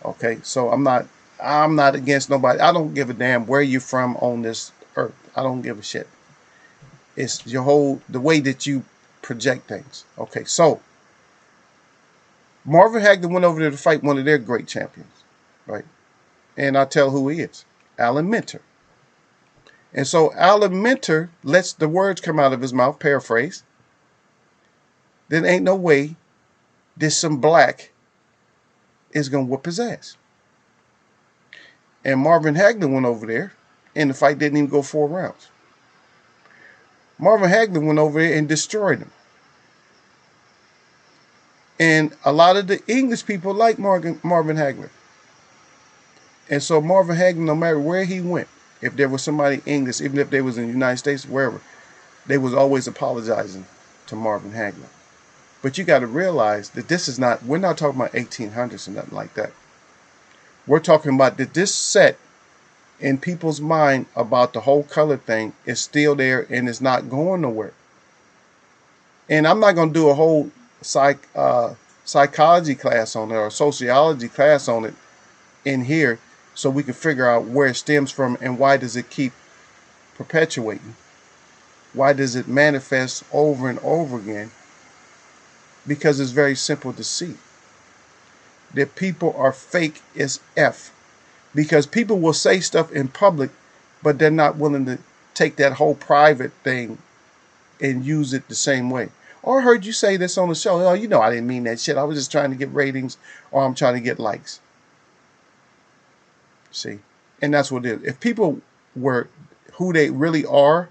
Okay, so I'm not against nobody. I don't give a damn where you're from on this earth. I don't give a shit. It's the way that you project things. Okay, so Marvin Hagler went over there to fight one of their great champions, right? And I'll tell who he is. Alan Minter. And so Alan Minter lets the words come out of his mouth, paraphrase. There ain't no way this some black is going to whoop his ass. And Marvin Hagler went over there, and the fight didn't even go 4 rounds. Marvin Hagler went over there and destroyed him. And a lot of the English people like Marvin Hagler. And so Marvin Hagler, no matter where he went, if there was somebody English, even if they was in the United States, wherever, they was always apologizing to Marvin Hagler. But you got to realize that we're not talking about 1800s or nothing like that. We're talking about that this set in people's mind about the whole color thing is still there and it's not going nowhere. And I'm not going to do a whole psychology class on it or sociology class on it in here so we can figure out where it stems from and why does it keep perpetuating. Why does it manifest over and over again? Because it's very simple to see that people are fake as F. Because people will say stuff in public, but they're not willing to take that whole private thing and use it the same way. Or I heard you say this on the show. Oh, you know I didn't mean that shit. I was just trying to get ratings, or I'm trying to get likes. See? And that's what it is. If people were who they really are,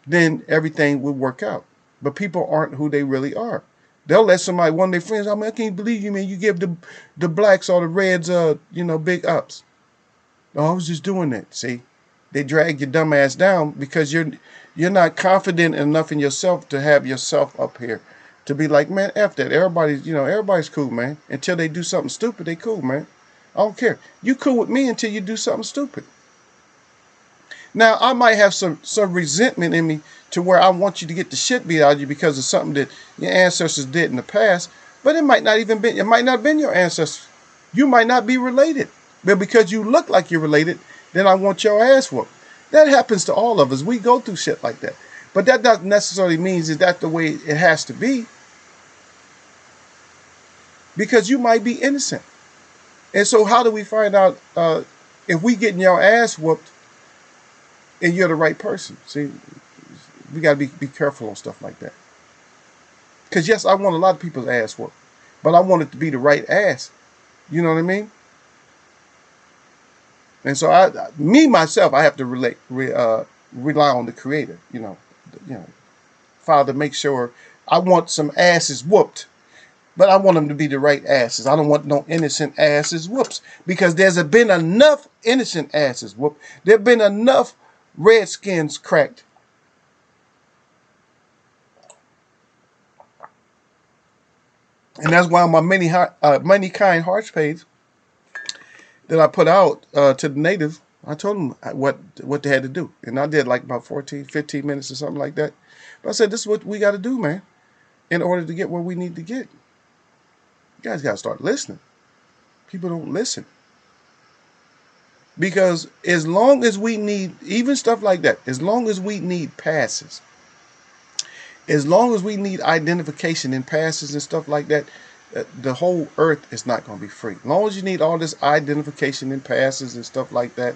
then everything would work out. But people aren't who they really are. They'll let somebody, one of their friends, I can't believe you, man. You give the blacks or the reds, big ups. No, I was just doing that. See, they drag your dumb ass down because you're not confident enough in yourself to have yourself up here to be like, man, F that. Everybody's cool, man. Until they do something stupid, they cool, man. I don't care. You cool with me until you do something stupid. Now, I might have some resentment in me to where I want you to get the shit beat out of you because of something that your ancestors did in the past, but it might not have been your ancestors. You might not be related. But because you look like you're related, then I want your ass whooped. That happens to all of us. We go through shit like that. But that doesn't necessarily mean that the way it has to be. Because you might be innocent. And so how do we find out if we getting your ass whooped and you're the right person? See, we got to be careful on stuff like that. Because, yes, I want a lot of people's ass whooped. But I want it to be the right ass. You know what I mean? And so myself, I have to rely on the Creator. Father, make sure I want some asses whooped. But I want them to be the right asses. I don't want no innocent asses whoops. Because there's been enough innocent asses whooped. There have been enough redskins cracked. And that's why on my many kind hearts page that I put out to the natives, I told them what they had to do. And I did like about 14, 15 minutes or something like that. But I said, this is what we got to do, man, in order to get where we need to get. You guys got to start listening. People don't listen. Because as long as we need, even stuff like that, as long as we need passes, as long as we need identification in passes and stuff like that, the whole earth is not going to be free. As long as you need all this identification in passes and stuff like that,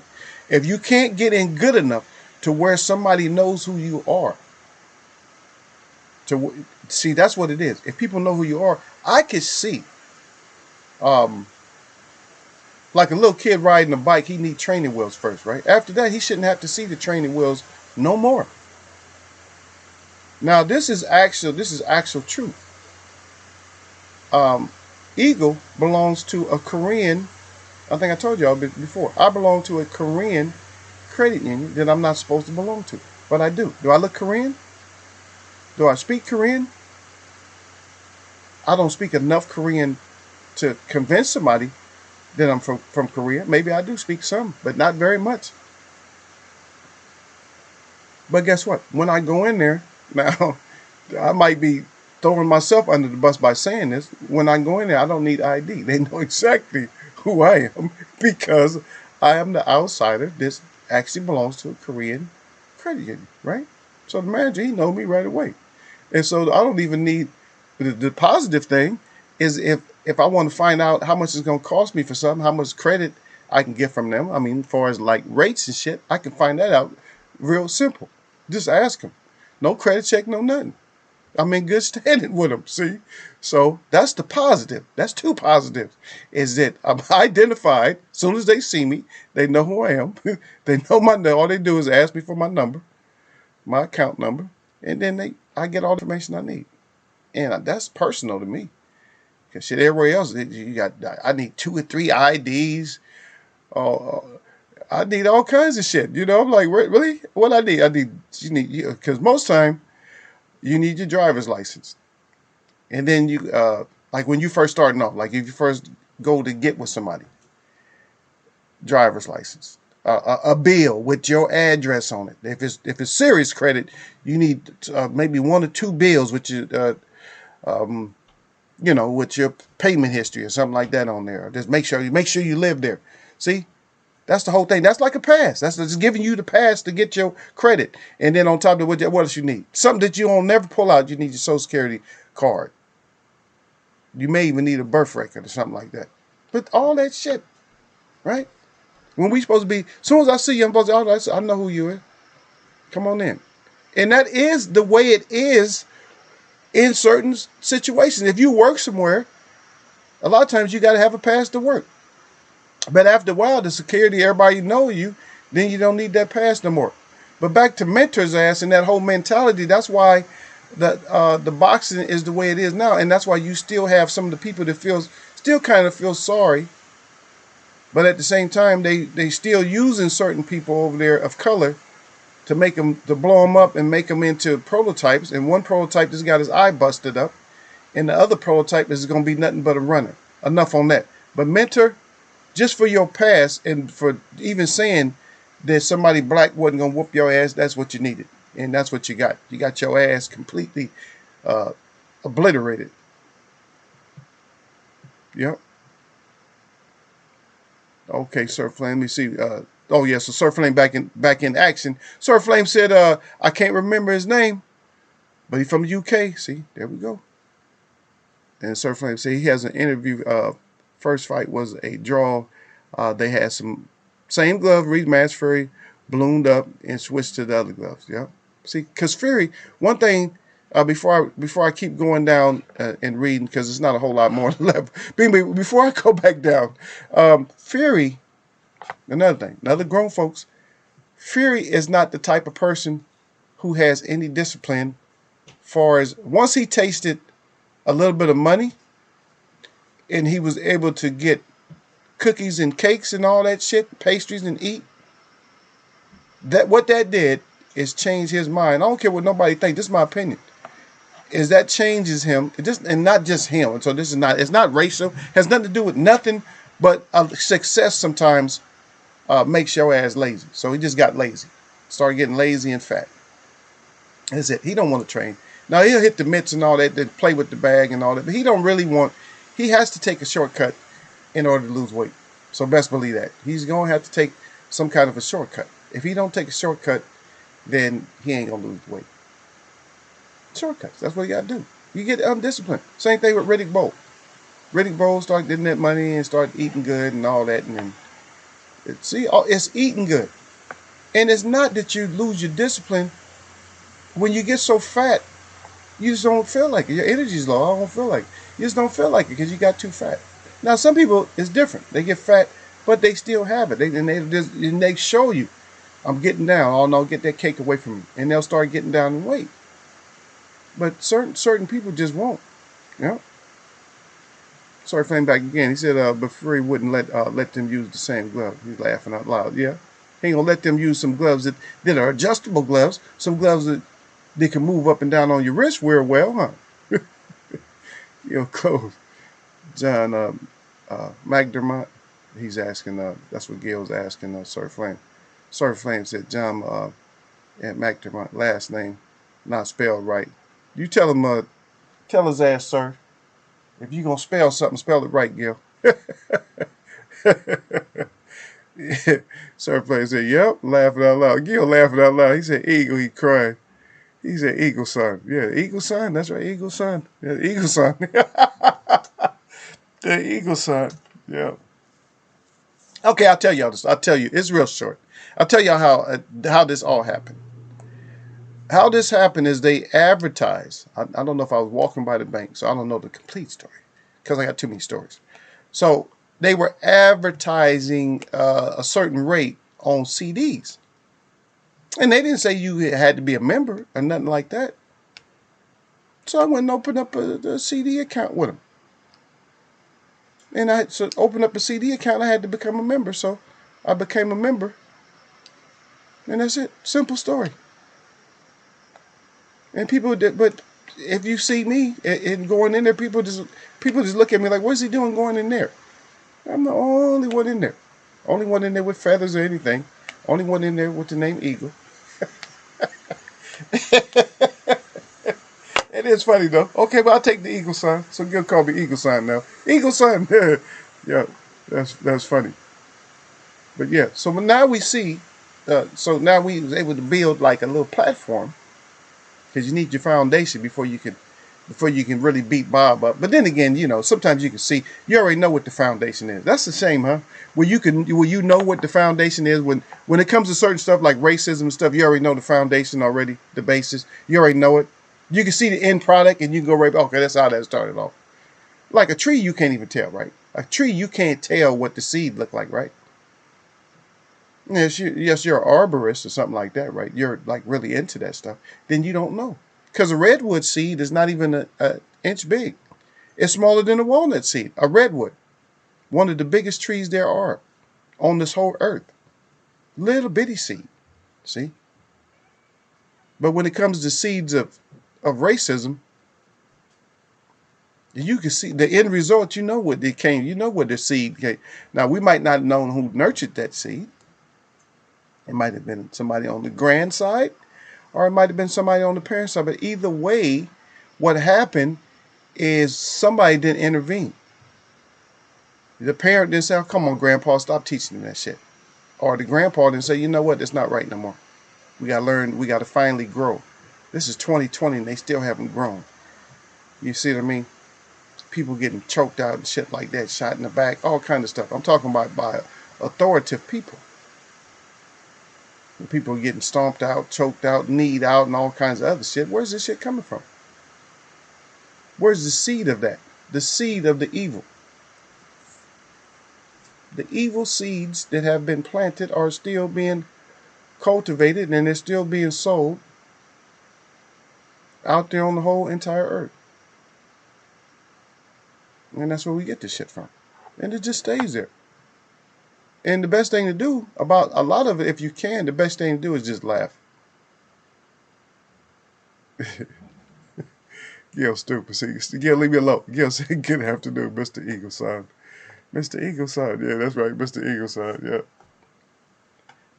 if you can't get in good enough to where somebody knows who you are, See, that's what it is. If people know who you are, I could see, um, like a little kid riding a bike, he needs training wheels first, right? After that, he shouldn't have to see the training wheels no more. Now, this is actual truth. Um, Eagle belongs to a Korean. I think I told y'all before. I belong to a Korean credit union that I'm not supposed to belong to, but I do. Do I look Korean? Do I speak Korean? I don't speak enough Korean to convince somebody that I'm from Korea. Maybe I do speak some, but not very much. But guess what? When I go in there, now I might be throwing myself under the bus by saying this. When I go in there, I don't need ID. They know exactly who I am because I am the outsider. This actually belongs to a Korean credit union, right? So the manager, he know me right away. And so I don't even need, the positive thing is if I want to find out how much it's going to cost me for something, how much credit I can get from them. I mean, as far as like rates and shit, I can find that out real simple. Just ask them. No credit check, no nothing. I'm in good standing with them, see? So that's the positive. That's two positives. Is that I'm identified. As soon as they see me, they know who I am. They know my name. All they do is ask me for my number, my account number, and then I get all the information I need. And that's personal to me. Because shit, everywhere else, I need 2 or 3 IDs. I need all kinds of shit. You know, I'm like, really? What I need? Because most time, you need your driver's license. And then like when you first starting off, like if you first go to get with somebody, driver's license, a bill with your address on it. If it's serious credit, you need maybe 1 or 2 bills with your, with your payment history or something like that on there. Just make sure you live there. See, that's the whole thing. That's like a pass. That's just giving you the pass to get your credit. And then on top of what else you need? Something that you won't never pull out. You need your Social Security card. You may even need a birth record or something like that. But all that shit, right? When we supposed to be, as soon as I see you, I'm supposed to, I know who you are. Come on in. And that is the way it is in certain situations. If you work somewhere, a lot of times you got to have a pass to work. But after a while, the security, everybody know you, then you don't need that pass no more. But back to Mentor's ass and that whole mentality, that's why the boxing is the way it is now. And that's why you still have some of the people that still kind of feel sorry. But at the same time, they still using certain people over there of color to blow them up and make them into prototypes. And one prototype just got his eye busted up. And the other prototype is going to be nothing but a runner. Enough on that. But Mentor, just for your past and for even saying that somebody black wasn't going to whoop your ass, that's what you needed. And that's what you got. You got your ass completely obliterated. Yep. Okay, Sir Flame, let me see. Oh, yeah, so Sir Flame back in action. Sir Flame said, I can't remember his name, but he's from the UK. See, there we go. And Sir Flame said he has an interview. First fight was a draw. They had some same glove, rematch. Fury ballooned up and switched to the other gloves. Yep. See, because Fury, one thing, before I keep going down and reading, because it's not a whole lot more left. Before I go back down, Fury, another thing, another grown folks, Fury is not the type of person who has any discipline. Far as once he tasted a little bit of money, and he was able to get cookies and cakes and all that shit, pastries and eat. What that did is change his mind. I don't care what nobody thinks. This is my opinion. Is that changes him, and not just him. So it's not racial. Has nothing to do with nothing. But success sometimes makes your ass lazy. So he just got lazy, started getting lazy and fat. That's it. He don't want to train. Now he'll hit the mitts and all that, then play with the bag and all that. But he don't really want. He has to take a shortcut in order to lose weight. So best believe that. He's going to have to take some kind of a shortcut. If he don't take a shortcut, then he ain't going to lose weight. Shortcuts. That's what you got to do. You get undisciplined. Same thing with Riddick Bowe. Riddick Bowe started getting that money and started eating good and all that. And then, it's eating good. And it's not that you lose your discipline. When you get so fat, You just don't feel like it. Your energy's low. I don't feel like it. You just don't feel like it because you got too fat. Now, some people, it's different. They get fat, but they still have it. And they show you, I'm getting down. Oh, no, get that cake away from me. And they'll start getting down in weight. But certain people just won't. You know? Sorry, Flame back again. He said before he wouldn't let them use the same glove. He's laughing out loud. Yeah. He ain't going to let them use some gloves that are adjustable gloves. Some gloves that they can move up and down on your wrist real well, huh? Clothes. John McDermott, he's asking, that's what Gail's asking, Sir Flame. Sir Flame said John and McDermott, last name, not spelled right. You tell him, tell his ass, sir, if you going to spell something, spell it right, Gail. Sir Flame said, yep, laughing out loud. Gail laughing out loud. He said, eagle, he cried. He said, eagle son. Yeah, eagle son, that's right, eagle son. Yeah, eagle son. The eagle son. Yeah. Okay, I'll tell y'all this. I'll tell you. It's real short. I'll tell y'all how this all happened. How this happened is they advertise. I don't know if I was walking by the bank, so I don't know the complete story because I got too many stories. So they were advertising a certain rate on CDs. And they didn't say you had to be a member or nothing like that. So I went and opened up a CD account with them. And I had to open up a CD account. I had to become a member. So I became a member. And that's it. Simple story. And people did, but if you see me and going in there, people just look at me like, what's he doing going in there? I'm the only one in there. Only one in there with feathers or anything. Only one in there with the name Eagle. It is funny though. Okay, but I'll take the eagle sign. So you'll call me eagle sign now. Eagle sign. Yeah, that's funny. But yeah, so now we see. So now we was able to build like a little platform because you need your foundation before you can really beat Bob up. But then again, sometimes you can see you already know what the foundation is. That's the shame, huh? Where you know what the foundation is when it comes to certain stuff like racism and stuff, you already know the foundation already, the basis. You already know it. You can see the end product and you can go right, okay, that's how that started off. Like a tree, you can't even tell, right? A tree, you can't tell what the seed looked like, right? Yes, you're an arborist or something like that, right? You're like really into that stuff. Then you don't know. Because a redwood seed is not even an inch big. It's smaller than a walnut seed. A redwood, one of the biggest trees there are on this whole earth. Little bitty seed, see? But when it comes to seeds of racism, you can see the end result. You know what they came. You know what the seed came. Now, we might not have known who nurtured that seed. It might have been somebody on the grand side, or it might have been somebody on the parent side. But either way, what happened is somebody didn't intervene. The parent didn't say, oh, come on, grandpa, stop teaching them that shit. Or the grandpa didn't say, you know what, that's not right no more. We got to learn. We got to finally grow. This is 2020 and they still haven't grown. You see what I mean? People getting choked out and shit like that, shot in the back, all kind of stuff. I'm talking about by authoritative people. People getting stomped out, choked out, kneed out, and all kinds of other shit. Where's this shit coming from? Where's the seed of that? The seed of the evil. The evil seeds that have been planted are still being cultivated and they're still being sold out there on the whole entire earth. And that's where we get this shit from. And it just stays there. And the best thing to do about a lot of it, if you can, the best thing to do is just laugh. Gil, stupid. See, Gil, leave me alone. Gil said, good afternoon, Mr. Eagle Sign. Mr. Eagle Sign. Yeah, that's right, Mr. Eagle Sign.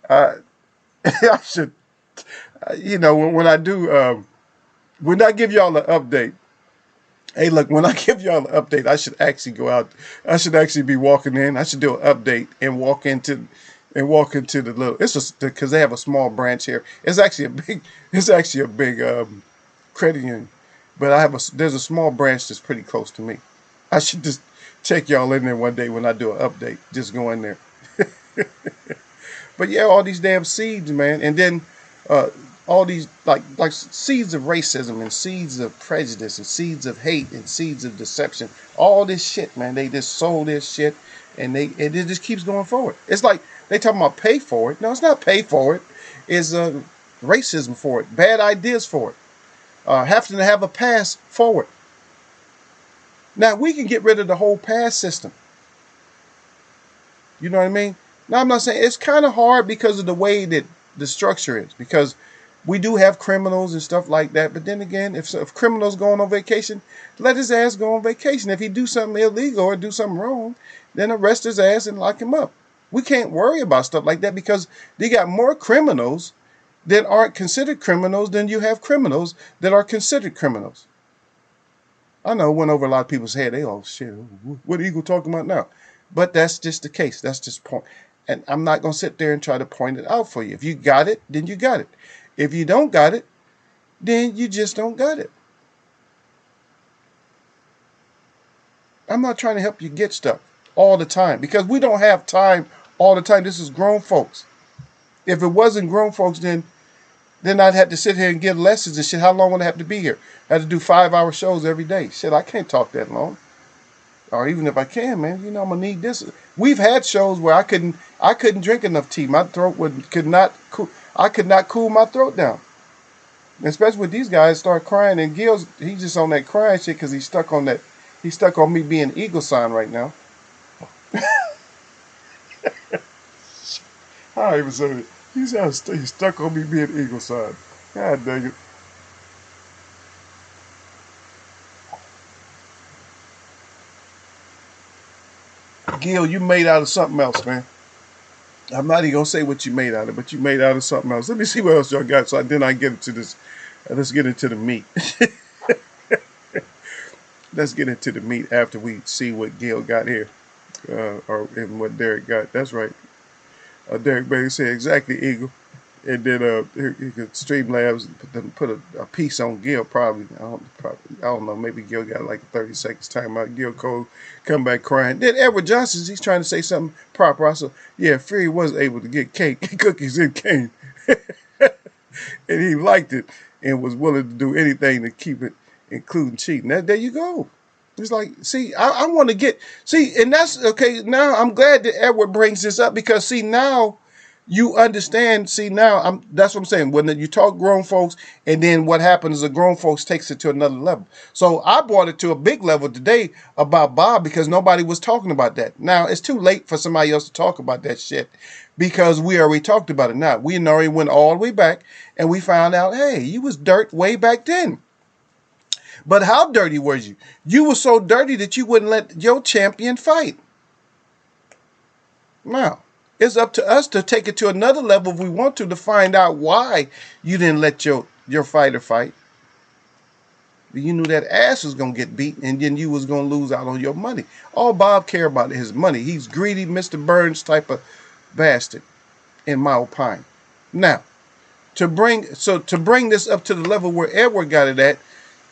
Yeah. I should, when I do, when I give y'all an update, hey, look, when I give y'all an update, I should actually go out. I should actually be walking in. I should do an update and walk into the little. It's just because they have a small branch here. It's actually a big credit union, but there's a small branch that's pretty close to me. I should just check y'all in there one day when I do an update. Just go in there. But yeah, all these damn seeds, man, and then all these like seeds of racism and seeds of prejudice and seeds of hate and seeds of deception. All this shit, man. They just sold this shit, and it just keeps going forward. It's like they talking about pay for it. No, it's not pay for it. It's racism for it, bad ideas for it, having to have a pass forward. Now we can get rid of the whole pass system. You know what I mean? Now I'm not saying it's kind of hard because of the way that the structure is, because we do have criminals and stuff like that. But then again, if criminals going on vacation, let his ass go on vacation. If he do something illegal or do something wrong, then arrest his ass and lock him up. We can't worry about stuff like that because they got more criminals that aren't considered criminals than you have criminals that are considered criminals. I know it went over a lot of people's head. They all, shit, what are Eagle talking about now? But that's just the case. That's just point. And I'm not going to sit there and try to point it out for you. If you got it, then you got it. If you don't got it, then you just don't got it. I'm not trying to help you get stuff all the time because we don't have time all the time. This is grown folks. If it wasn't grown folks, then I'd have to sit here and give lessons and shit. How long would I have to be here? I have to do 5-hour shows every day. Shit, I can't talk that long. Or even if I can, man, you know, I'm gonna need this. We've had shows where I couldn't drink enough tea. My throat I could not cool my throat down. Especially with these guys start crying, and he's just on that crying shit because he's stuck on me being eagle sign right now. I even said it. He's stuck on me being eagle sign. God dang it. Gil, you made out of something else, man. I'm not even gonna say what you made out of, but you made out of something else. Let me see what else y'all got, so then I get into this. Let's get into the meat. Let's get into the meat after we see what Gil got here, and what Derek got. That's right. Derek Bailey said exactly, Eagle. And then he could Streamlabs put a piece on Gil probably. I don't know. Maybe Gil got like 30 seconds time out. Gil Cole come back crying. Then Edward Johnson, he's trying to say something proper. I said, yeah, Fury was able to get cake, cookies, and cane, and he liked it and was willing to do anything to keep it, including cheating. There you go. It's like, see, I want to and that's okay. Now I'm glad that Edward brings this up because see now. You understand, see now, that's what I'm saying. When you talk grown folks, and then what happens is the grown folks takes it to another level. So I brought it to a big level today about Bob because nobody was talking about that. Now, it's too late for somebody else to talk about that shit because we already talked about it now. We already went all the way back, and we found out, hey, you was dirt way back then. But how dirty were you? You were so dirty that you wouldn't let your champion fight. Now. It's up to us to take it to another level if we want to find out why you didn't let your fighter fight. You knew that ass was going to get beat and then you was going to lose out on your money. All Bob cared about is his money. He's greedy, Mr. Burns type of bastard, in my opinion. Now, to bring this up to the level where Edward got it at,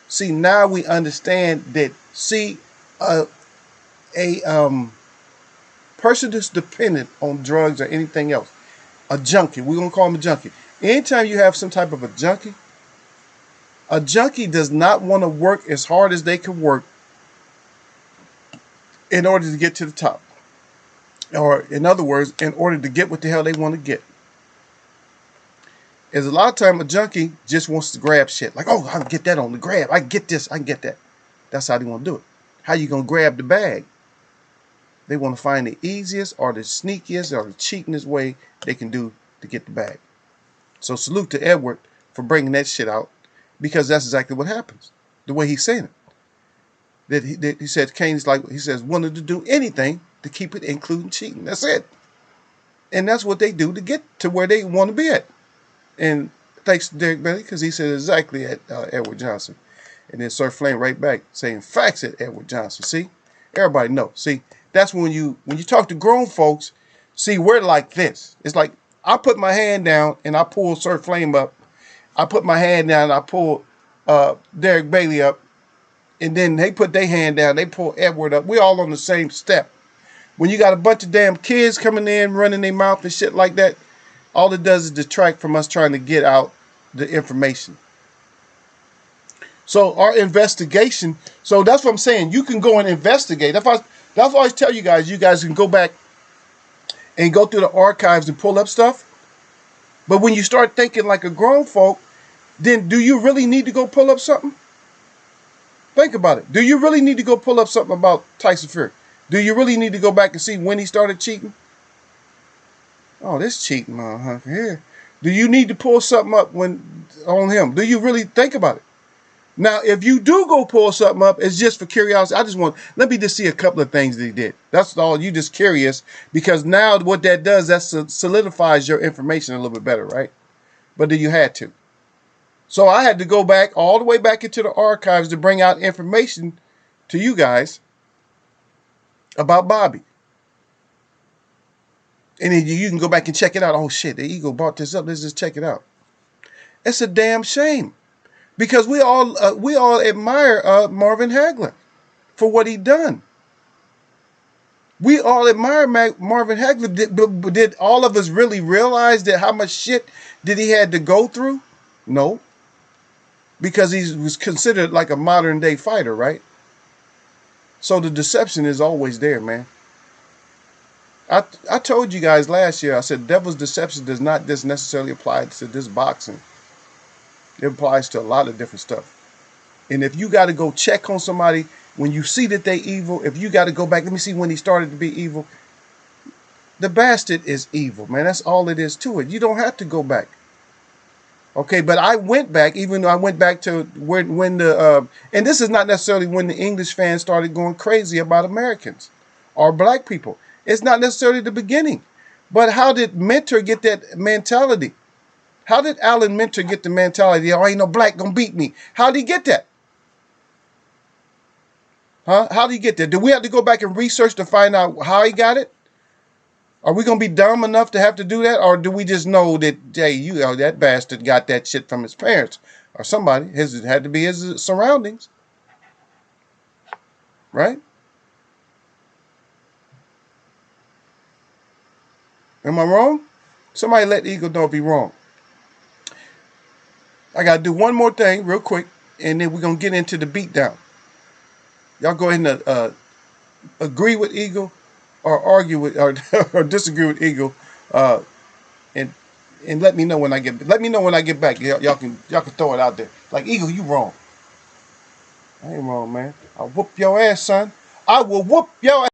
see, now we understand that, see, person that's dependent on drugs or anything else, a junkie, we're going to call him a junkie. Anytime you have some type of a junkie does not want to work as hard as they can work in order to get to the top. Or in other words, in order to get what the hell they want to get. As a lot of time a junkie just wants to grab shit. Like, oh, I can get that on the grab. I can get this, I can get that. That's how they want to do it. How you going to grab the bag? They want to find the easiest or the sneakiest or the cheapest way they can do to get the bag. So salute to Edward for bringing that shit out because that's exactly what happens. The way he's saying it. That he said Kane's like, he says, wanted to do anything to keep it, including cheating. That's it. And that's what they do to get to where they want to be at. And thanks to Derek Bailey because he said exactly at Edward Johnson. And then Sir Flame right back saying facts at Edward Johnson. See? Everybody know. See? That's when you talk to grown folks, see, we're like this. It's like I put my hand down and I pull Sir Flame up. I put my hand down and I pull Derek Bailey up. And then they put their hand down. They pull Edward up. We're all on the same step. When you got a bunch of damn kids coming in, running their mouth and shit like that, all it does is detract from us trying to get out the information. So our investigation, so that's what I'm saying. You can go and investigate. That's why I always tell you guys can go back and go through the archives and pull up stuff. But when you start thinking like a grown folk, then do you really need to go pull up something? Think about it. Do you really need to go pull up something about Tyson Fury? Do you really need to go back and see when he started cheating? Oh, this cheating motherfucker here. Do you need to pull something up on him? Do you really think about it? Now, if you do go pull something up, it's just for curiosity. Let me just see a couple of things that he did. That's all. You just curious, because now what that does, that solidifies your information a little bit better, right? But then you had to. So I had to go back all the way back into the archives to bring out information to you guys about Bobby. And then you can go back and check it out. Oh shit, the Eagle brought this up. Let's just check it out. It's a damn shame. Because we all admire Marvin Hagler for what he done. We all admire Marvin Hagler. But did all of us really realize that how much shit did he had to go through? No. Because he was considered like a modern day fighter, right? So the deception is always there, man. I told you guys last year, I said devil's deception does not just necessarily apply to this boxing. It applies to a lot of different stuff. And if you got to go check on somebody when you see that they evil, if you got to go back, let me see when he started to be evil. The bastard is evil, man. That's all it is to it. You don't have to go back. Okay, but I went back, even though I went back to when the, and this is not necessarily when the English fans started going crazy about Americans or black people. It's not necessarily the beginning. But how did Mentor get that mentality? How did Alan Mentor get the mentality, oh, ain't no black gonna beat me? How did he get that? Huh? How did he get that? Do we have to go back and research to find out how he got it? Are we gonna be dumb enough to have to do that? Or do we just know that, hey, that bastard got that shit from his parents or somebody? It had to be his surroundings. Right? Am I wrong? Somebody let Eagle know if he's wrong. I got to do one more thing real quick, and then we're going to get into the beatdown. Y'all go ahead and agree with Eagle or argue with or disagree with Eagle, and let me know when I get back. Y'all can throw it out there. Like, Eagle, you wrong. I ain't wrong, man. I'll whoop your ass, son. I will whoop your ass.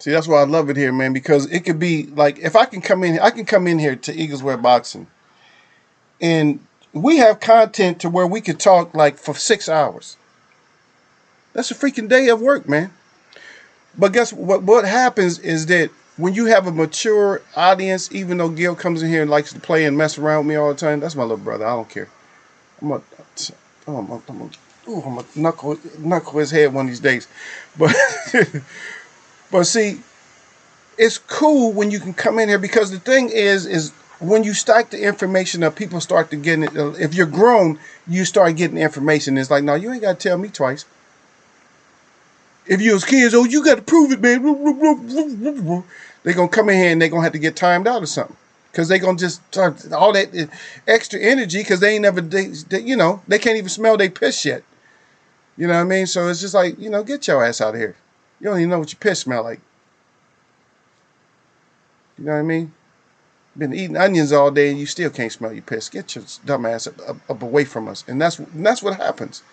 See, that's why I love it here, man, because it could be like, if I can come in here to Eagles Wear Boxing, and we have content to where we could talk like for 6 hours. That's a freaking day of work, man. But guess what happens is that when you have a mature audience, even though Gil comes in here and likes to play and mess around with me all the time, that's my little brother. I don't care. I'm gonna knuckle his head one of these days. But but see, it's cool when you can come in here, because the thing is when you stack the information up, people start to get it. If you're grown, you start getting information. It's like, no, you ain't got to tell me twice. If you was kids, oh, you got to prove it, man. They're going to come in here and they're going to have to get timed out or something. because they gonna just start all that extra energy because they ain't never you know, they can't even smell their piss yet. You know what I mean? So it's just like, you know, get your ass out of here. You don't even know what your piss smell like. You know what I mean? Been eating onions all day and you still can't smell your piss. Get your dumb ass up away from us. And that's what happens.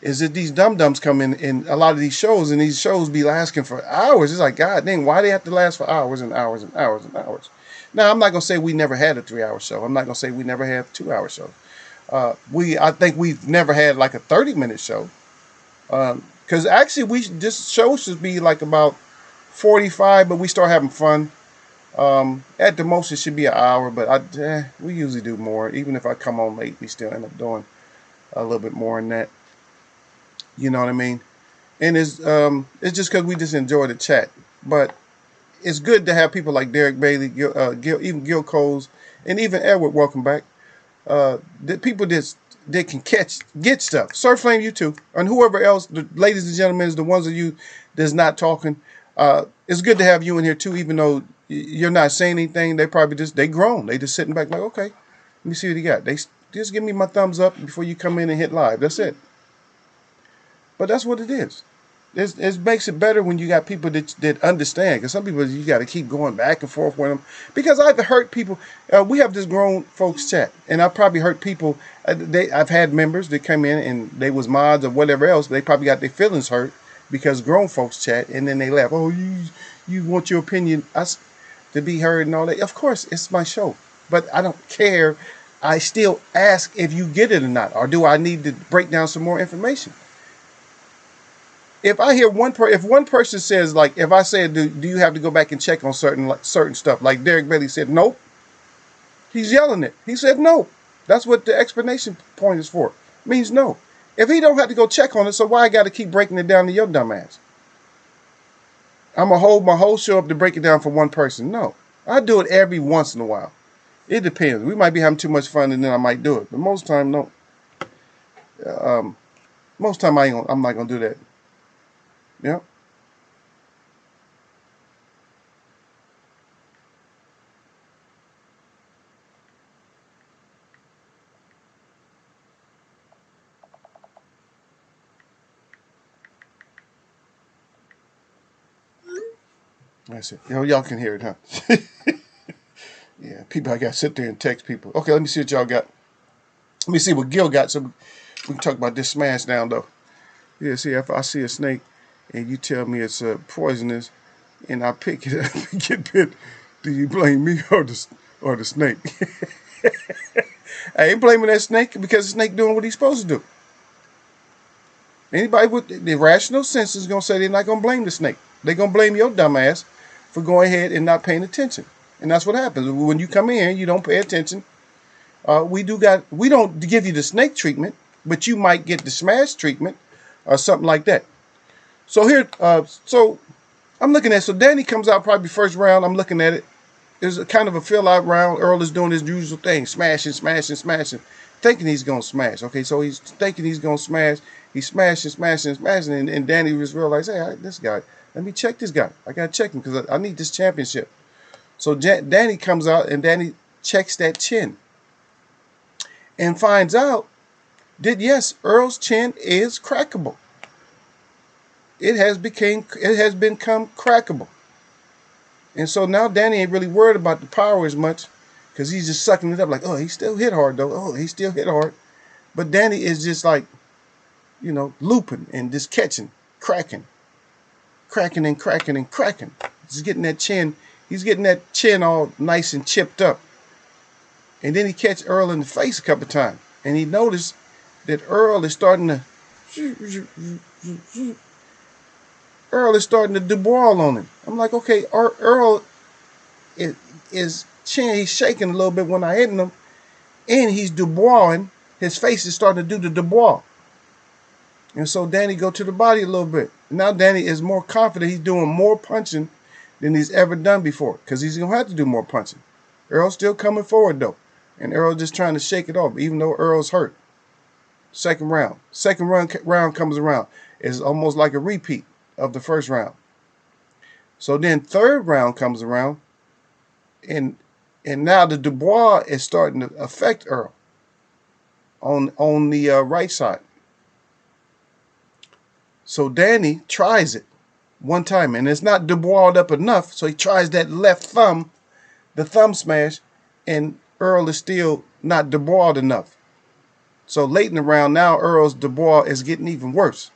Is that these dum-dums come in a lot of these shows, and these shows be lasting for hours. It's like, God dang, why they have to last for hours and hours and hours and hours? Now, I'm not going to say we never had a 3-hour show. I'm not going to say we never had a 2-hour show. I think we've never had like a 30-minute show. Because actually, this show should be like about 45, but we start having fun. At the most, it should be an hour, but we usually do more. Even if I come on late, we still end up doing a little bit more than that. You know what I mean? And it's just because we just enjoy the chat. But it's good to have people like Derek Bailey, even Gil Coles, and even Edward. Welcome back. The people that can get stuff. Surf Flame, you too, and whoever else, the ladies and gentlemen, the ones of you that's not talking. It's good to have you in here too, even though you're not saying anything. They probably they grown. They just sitting back like, okay, let me see what he got. They just give me my thumbs up before you come in and hit live. That's it. But that's what it is. It makes it better when you got people that understand. Because some people, you got to keep going back and forth with them. Because I've hurt people. We have this grown folks chat. And I've probably hurt people. I've had members that come in and they was mods or whatever else. They probably got their feelings hurt because grown folks chat. And then they laugh. Oh, you want your opinion to be heard and all that. Of course, it's my show. But I don't care. I still ask if you get it or not. Or do I need to break down some more information? If I hear if one person says, like, if I said, do you have to go back and check on certain stuff? Like Derek Bailey said, nope. He's yelling it. He said, no. That's what the explanation point is for. It means no. If he don't have to go check on it, so why I got to keep breaking it down to your dumb ass? I'm going to hold my whole show up to break it down for one person. No. I do it every once in a while. It depends. We might be having too much fun and then I might do it. But most time, no. Most time I'm not going to do that. Yep. That's it. Y'all can hear it, huh? Yeah, people, I got to sit there and text people. Okay, let me see what y'all got. Let me see what Gil got so we can talk about this smash down, though. Yeah, see, if I see a snake and you tell me it's poisonous and I pick it up and get bit, do you blame me or the snake? I ain't blaming that snake because the snake doing what he's supposed to do. Anybody with the rational sense is going to say they're not going to blame the snake. They're going to blame your dumb ass for going ahead and not paying attention. And that's what happens. When you come in, you don't pay attention. We don't give you the snake treatment, but you might get the smash treatment or something like that. So here, so I'm looking at, so Danny comes out probably first round. I'm looking at it. It's a kind of a fill-out round. Earl is doing his usual thing, smashing, thinking he's going to smash. Okay, so he's thinking he's going to smash. He's smashing, and Danny was realized, hey, this guy, let me check this guy. I got to check him because I need this championship. So Danny comes out, and Danny checks that chin and finds out that, yes, Earl's chin is crackable. It has become crackable. And so now Danny ain't really worried about the power as much because he's just sucking it up like, oh, he still hit hard, though. Oh, he still hit hard. But Danny is just like, looping and just cracking. Just getting that chin. He's getting that chin all nice and chipped up. And then he catch Earl in the face a couple of times. And he noticed that Earl is starting to deboil on him. I'm like, okay, Earl is chin, he's shaking a little bit when I hit him, and he's deboiling. His face is starting to do the deboil. And so Danny go to the body a little bit. Now Danny is more confident. He's doing more punching than he's ever done before because he's going to have to do more punching. Earl's still coming forward, though. And Earl just trying to shake it off, even though Earl's hurt. Second round comes around. It's almost like a repeat of the first round. So then third round comes around, and And now the Dubois is starting to affect Errol on the right side. So Danny tries it one time, and it's not Dubois up enough, so he tries that left thumb, the thumb smash, and Errol is still not Dubois enough. So late in the round, now Errol's Dubois is getting even worse.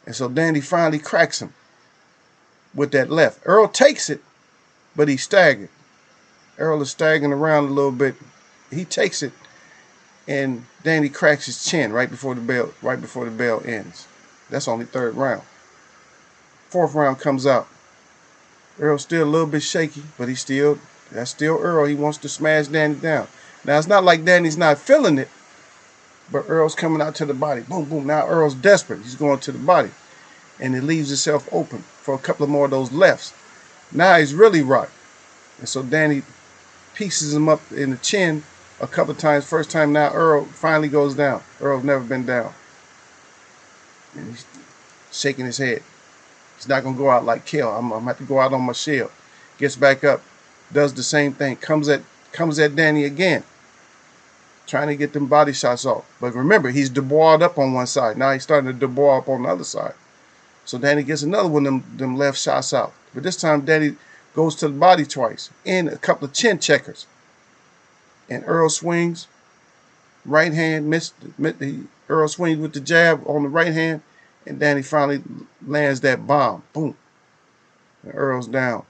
And so Danny finally cracks him with that left. Errol takes it, but he's staggered. Errol is staggering around a little bit. He takes it, and Danny cracks his chin right before the bell ends. That's only third round. Fourth round comes out. Errol's still a little bit shaky, but that's still Errol. He wants to smash Danny down. Now, it's not like Danny's not feeling it, but Errol's coming out to the body. Boom, boom. Now Errol's desperate. He's going to the body, and it leaves itself open for a couple of more of those lefts. Now he's really rocked. And so Danny pieces him up in the chin a couple of times. First time now Errol finally goes down. Errol's never been down. And he's shaking his head. He's not going to go out like Kill. I'm going to have to go out on my shield. Gets back up. Does the same thing. Comes at Danny again. Trying to get them body shots off. But remember, he's Dubois up on one side. Now he's starting to Dubois up on the other side. So Danny gets another one of them left shots out. But this time Danny goes to the body twice. And a couple of chin checkers. And Errol swings. Right hand. Errol swings with the jab on the right hand. And Danny finally lands that bomb. Boom. And Errol's down.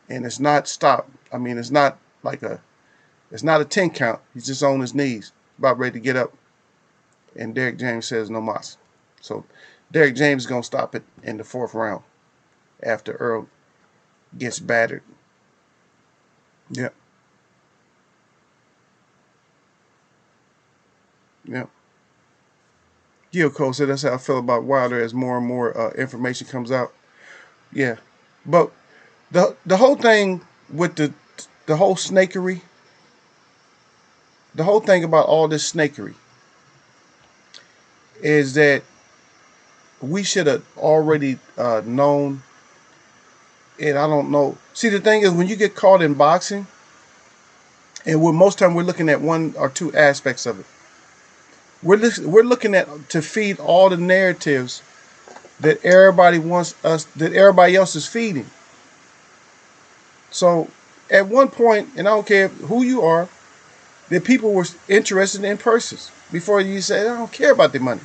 And it's not stopped. I mean, it's not a 10 count. He's just on his knees, about ready to get up. And Derrick James says no mas. So Derrick James is going to stop it in the fourth round after Errol gets battered. Yep. Yep. Gil Cole said that's how I feel about Wilder as more and more information comes out. Yeah. But the whole thing with the whole snakery, the whole thing about all this snakery is that we should have already known. And I don't know. See, the thing is, when you get caught in boxing, and most time we're looking at one or two aspects of it. We're looking at to feed all the narratives that everybody else is feeding. So at one point, and I don't care who you are, that people were interested in purses before you said, I don't care about the money.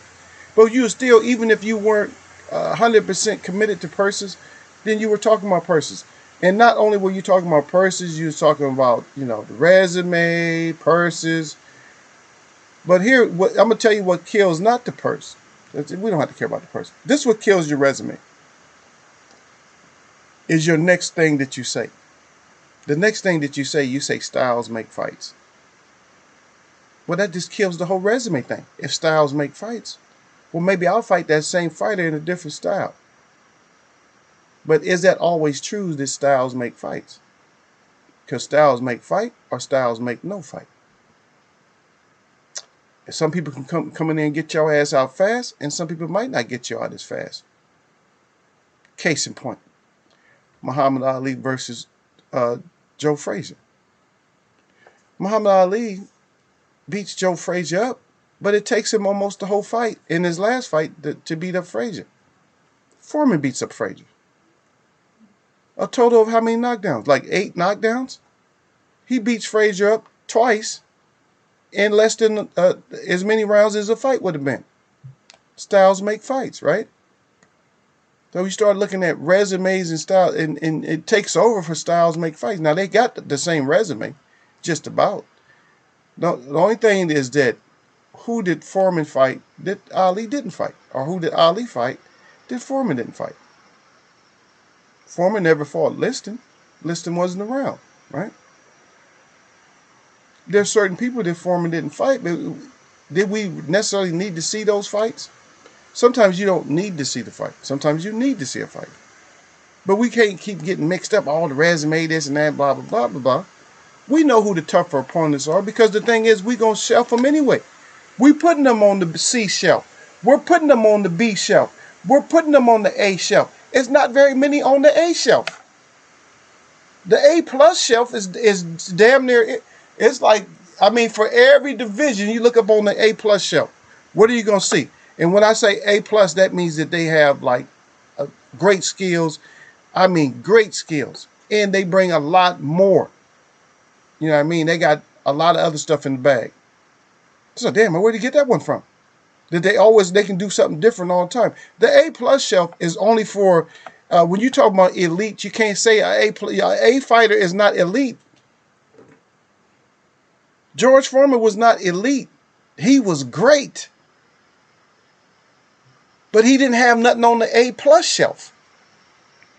But you were still, even if you weren't 100% committed to purses, then you were talking about purses. And not only were you talking about purses, you were talking about, the resume, purses. But here, I'm going to tell you what kills not the purse. We don't have to care about the purse. This is what kills your resume. Is your next thing that you say. The next thing that you say styles make fights. Well, that just kills the whole resume thing. If styles make fights, well, maybe I'll fight that same fighter in a different style. But is that always true that styles make fights? Because styles make fight or styles make no fight. Some people can come in there and get your ass out fast, and some people might not get you out as fast. Case in point, Muhammad Ali versus Joe Frazier. Muhammad Ali beats Joe Frazier up, but it takes him almost the whole fight in his last fight to beat up Frazier. Foreman beats up Frazier. A total of how many knockdowns? Like 8 knockdowns? He beats Frazier up twice in less than as many rounds as a fight would have been. Styles make fights, right? So we start looking at resumes and styles, and it takes over for styles make fights. Now, they got the same resume, just about. The only thing is that who did Foreman fight that Ali didn't fight? Or who did Ali fight that Foreman didn't fight? Foreman never fought Liston. Liston wasn't around, right? There's certain people that Foreman didn't fight, but did we necessarily need to see those fights? Sometimes you don't need to see the fight. Sometimes you need to see a fight. But we can't keep getting mixed up, all the resume, this and that, blah, blah, blah, blah, blah. We know who the tougher opponents are because the thing is, we're going to shelf them anyway. We're putting them on the C shelf. We're putting them on the B shelf. We're putting them on the A shelf. It's not very many on the A shelf. The A plus shelf is damn near. It's like, I mean, for every division, you look up on the A plus shelf. What are you gonna see? And when I say A plus, that means that they have like great skills. I mean, great skills, and they bring a lot more. You know what I mean? They got a lot of other stuff in the bag. So damn, where did you get that one from? That they can do something different all the time. The A plus shelf is only for when you talk about elite. You can't say a fighter is not elite. George Foreman was not elite. He was great, but he didn't have nothing on the A plus shelf.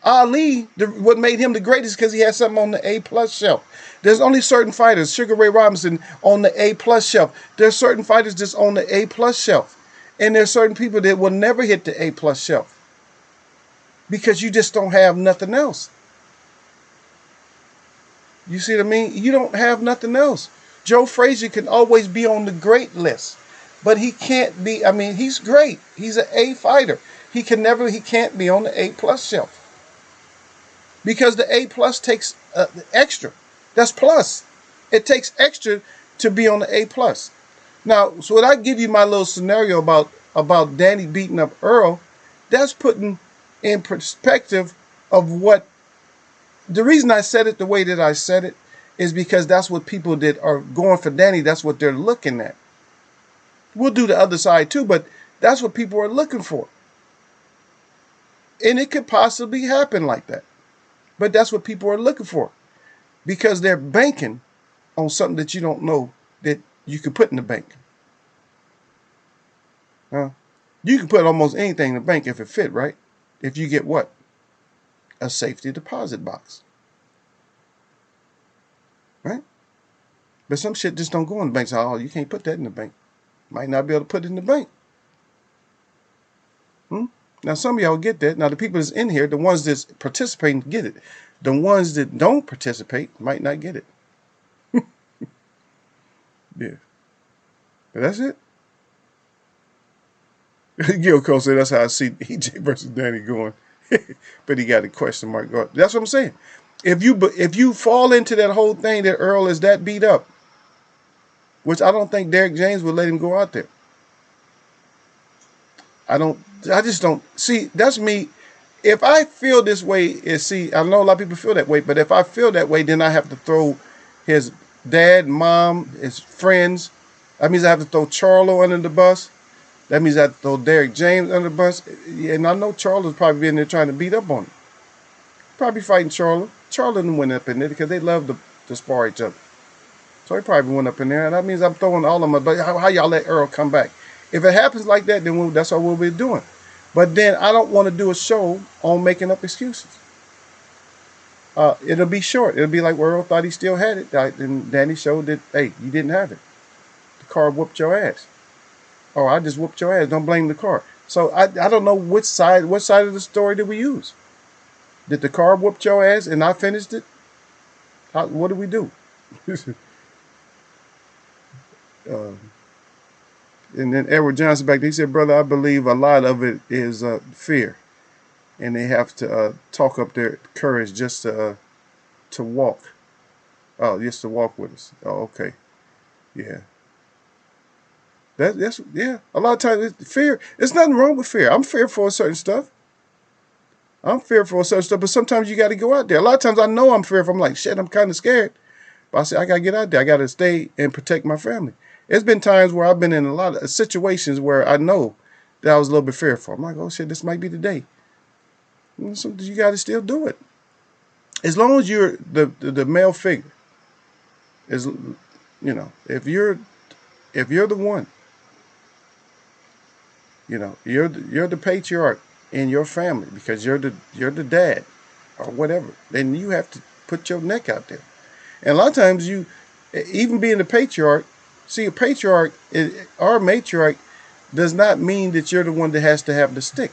Ali, what made him the greatest because he had something on the A plus shelf. There's only certain fighters, Sugar Ray Robinson on the A plus shelf. There's certain fighters just on the A plus shelf. And there's certain people that will never hit the A plus shelf because you just don't have nothing else. You see what I mean? You don't have nothing else. Joe Frazier can always be on the great list, but he can't be, I mean, he's great. He's an A fighter. He can't be on the A plus shelf because the A plus takes extra. That's plus. It takes extra to be on the A plus. Now, so when I give you my little scenario about Danny beating up Earl, that's putting in perspective of what the reason I said it the way that I said it is because that's what people that are going for Danny, that's what they're looking at. We'll do the other side too, but that's what people are looking for. And it could possibly happen like that. But that's what people are looking for because they're banking on something that you don't know that you could put in the bank. You can put almost anything in the bank if it fit, right? If you get what? A safety deposit box. Right? But some shit just don't go in the bank. So, oh, you can't put that in the bank. Might not be able to put it in the bank. Now, some of y'all get that. Now, the people that's in here, the ones that's participating, get it. The ones that don't participate might not get it. Yeah. But that's it. Gil Cole said that's how I see EJ versus Danny going. But he got a question mark. That's what I'm saying. If you fall into that whole thing that Earl is that beat up, which I don't think Derrick James would let him go out there. I just don't see. That's me. If I feel this way, I know a lot of people feel that way, but if I feel that way, then I have to throw his dad, mom, his friends. That means I have to throw Charlo under the bus. That means I have to throw Derrick James under the bus. And I know Charlo's probably in there trying to beat up on him. Probably fighting Charlo. Charlo didn't win up in there because they love to spar each other. So he probably went up in there. And that means I'm throwing all of them. But how y'all let Earl come back? If it happens like that, then that's what we'll be doing. But then I don't want to do a show on making up excuses. It'll be short. It'll be like Earl thought he still had it. And Danny showed that, hey, you didn't have it. The car whooped your ass. Oh, I just whooped your ass. Don't blame the car. So I don't know what side of the story did we use. Did the car whoop your ass and I finished it? What did we do? And then Edward Johnson back there, he said, brother, I believe a lot of it is fear. And they have to talk up their courage just to walk. Oh, just to walk with us. Oh, okay. Yeah. That's yeah. A lot of times it's fear. There's nothing wrong with fear. I'm fearful of certain stuff. But sometimes you got to go out there. A lot of times I know I'm fearful. I'm like, shit, I'm kind of scared. But I say, I got to get out there. I got to stay and protect my family. There's been times where I've been in a lot of situations where I know that I was a little bit fearful. I'm like, oh shit, this might be the day. So you got to still do it. As long as you're the male figure, if you're the one, you're the patriarch in your family because you're the dad or whatever, then you have to put your neck out there. And a lot of times even being the patriarch, see, a patriarch or a matriarch does not mean that you're the one that has to have the stick.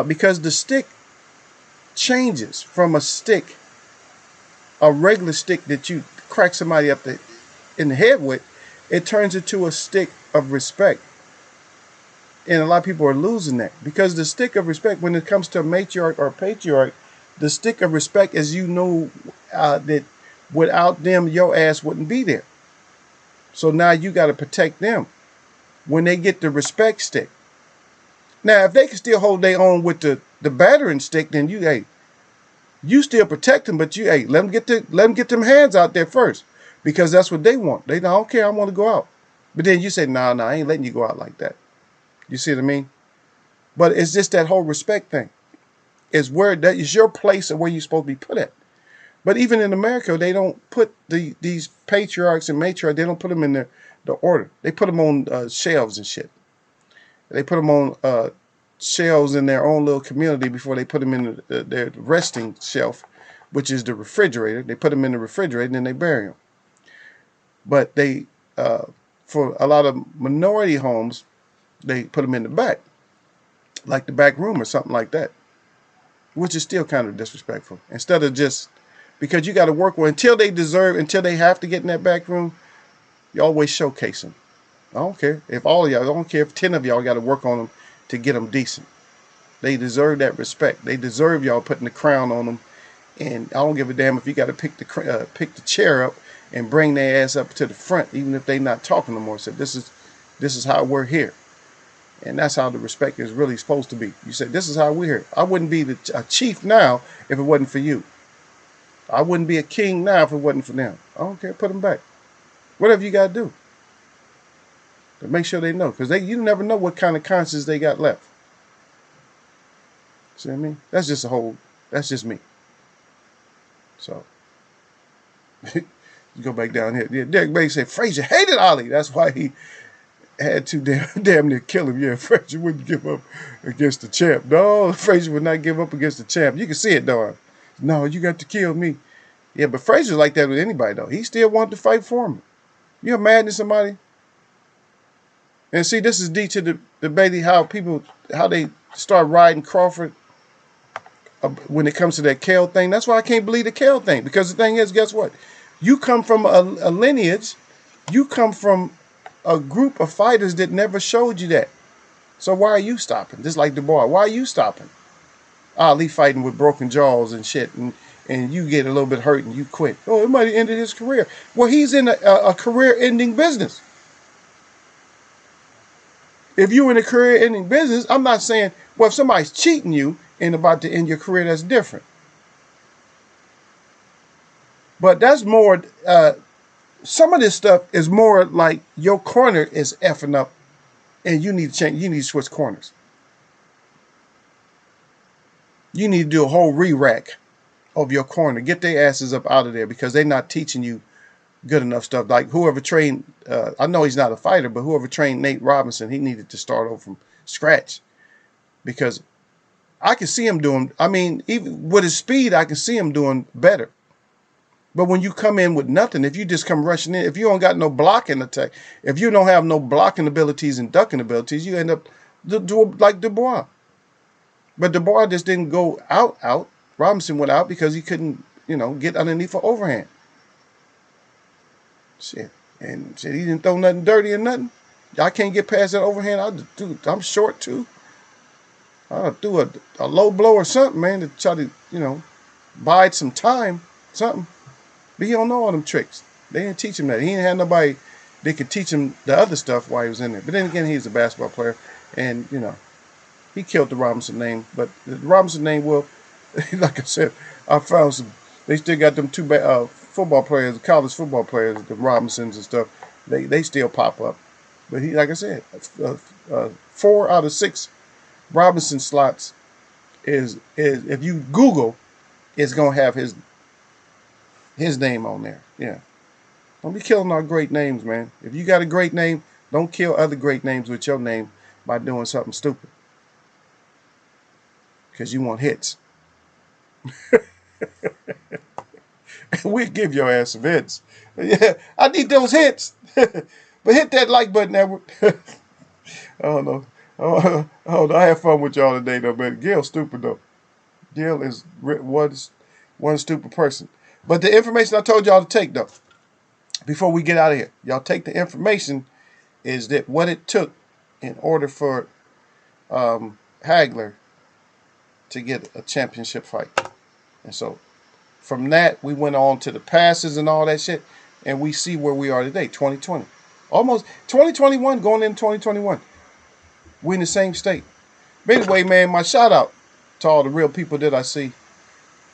Because the stick changes from a regular stick that you crack somebody up in the head with, it turns into a stick of respect. And a lot of people are losing that because the stick of respect, when it comes to a matriarch or a patriarch, The stick of respect is, you know, that without them, your ass wouldn't be there. So now you got to protect them when they get the respect stick. Now, if they can still hold their own with the battering stick, then you still protect them, but let them get them hands out there first, because that's what they want. They don't care. I want to go out, but then you say, nah, I ain't letting you go out like that. You see what I mean? But it's just that whole respect thing. Is where that is your place of where you're supposed to be put at. But even in America, they don't put these patriarchs and matriarchs. They don't put them in the order. They put them on shelves and shit. They put them on shelves in their own little community before they put them in their resting shelf, which is the refrigerator. They put them in the refrigerator and then they bury them. But they, for a lot of minority homes, they put them in the back, like the back room or something like that, which is still kind of disrespectful. Instead of just, because you got to work with, until they have to get in that back room, you always showcase them. I don't care if all of y'all, I don't care if 10 of y'all got to work on them to get them decent. They deserve that respect. They deserve y'all putting the crown on them. And I don't give a damn if you got to pick the chair up and bring their ass up to the front, even if they not talking no more. So this is how we're here. And that's how the respect is really supposed to be. You say, this is how we're here. I wouldn't be a chief now if it wasn't for you. I wouldn't be a king now if it wasn't for them. I don't care. Put them back. Whatever you got to do. But make sure they know. Because you never know what kind of conscience they got left. See what I mean? That's just me. So, you go back down here. Yeah, Derek Bates said, Frazier hated Ali. That's why he had to damn near kill him. Yeah, Frazier wouldn't give up against the champ. No, Frazier would not give up against the champ. You can see it, though. No, you got to kill me. Yeah, but Frazier's like that with anybody, though. He still wanted to fight for him. You're mad at somebody? And see, this is due to the debate how they start riding Crawford when it comes to that Kale thing. That's why I can't believe the Kale thing. Because the thing is, guess what? You come from a lineage. You come from a group of fighters that never showed you that. So why are you stopping? Just like Dubois. Why are you stopping? Ali fighting with broken jaws and shit, and you get a little bit hurt and you quit. Oh, it might have ended his career. Well, he's in a career-ending business. If you're in a career-ending business, I'm not saying, well, if somebody's cheating you and about to end your career, that's different. But that's more, some of this stuff is more like your corner is effing up and you need to change, you need to switch corners. You need to do a whole re-rack of your corner. Get their asses up out of there because they're not teaching you good enough stuff. Like whoever trained, I know he's not a fighter, but whoever trained Nate Robinson, he needed to start over from scratch. Because I can see him doing, I mean, even with his speed, I can see him doing better. But when you come in with nothing, if you just come rushing in, if you don't got no blocking attack, if you don't have no blocking abilities and ducking abilities, you end up like Dubois. But Dubois just didn't go out. Robinson went out because he couldn't, get underneath for overhand. Shit. And shit, he didn't throw nothing dirty or nothing. I can't get past that overhand. I'm short too. I'll do a low blow or something, man, to try to, bide some time, something. But he don't know all them tricks. They didn't teach him that. He didn't have nobody that could teach him the other stuff while he was in there. But then again, he's a basketball player. And, he killed the Robinson name. But the Robinson name will, like I said, I found some, they still got them two football players, college football players, the Robinsons and stuff. They still pop up. But he, like I said, 4 out of 6 Robinson slots is if you Google, it's gonna have his name on there. Yeah. Don't be killing our great names, man. If you got a great name, don't kill other great names with your name by doing something stupid. Because you want hits. We'll give your ass some hits. Yeah, I need those hits. But hit that like button, Edward. I don't know. I have fun with y'all today, though, but Gail's stupid, though. Gail is one stupid person. But the information I told y'all to take, though, before we get out of here, y'all take the information is that what it took in order for Hagler to get a championship fight. And so from that, we went on to the passes and all that shit. And we see where we are today, 2020. Almost 2021, going into 2021. We in the same state. But anyway, man, my shout out to all the real people that I see.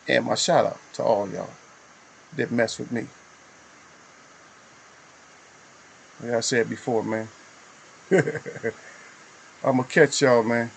And my shout out to all y'all that mess with me. Like I said before, man. I'm going to catch y'all, man.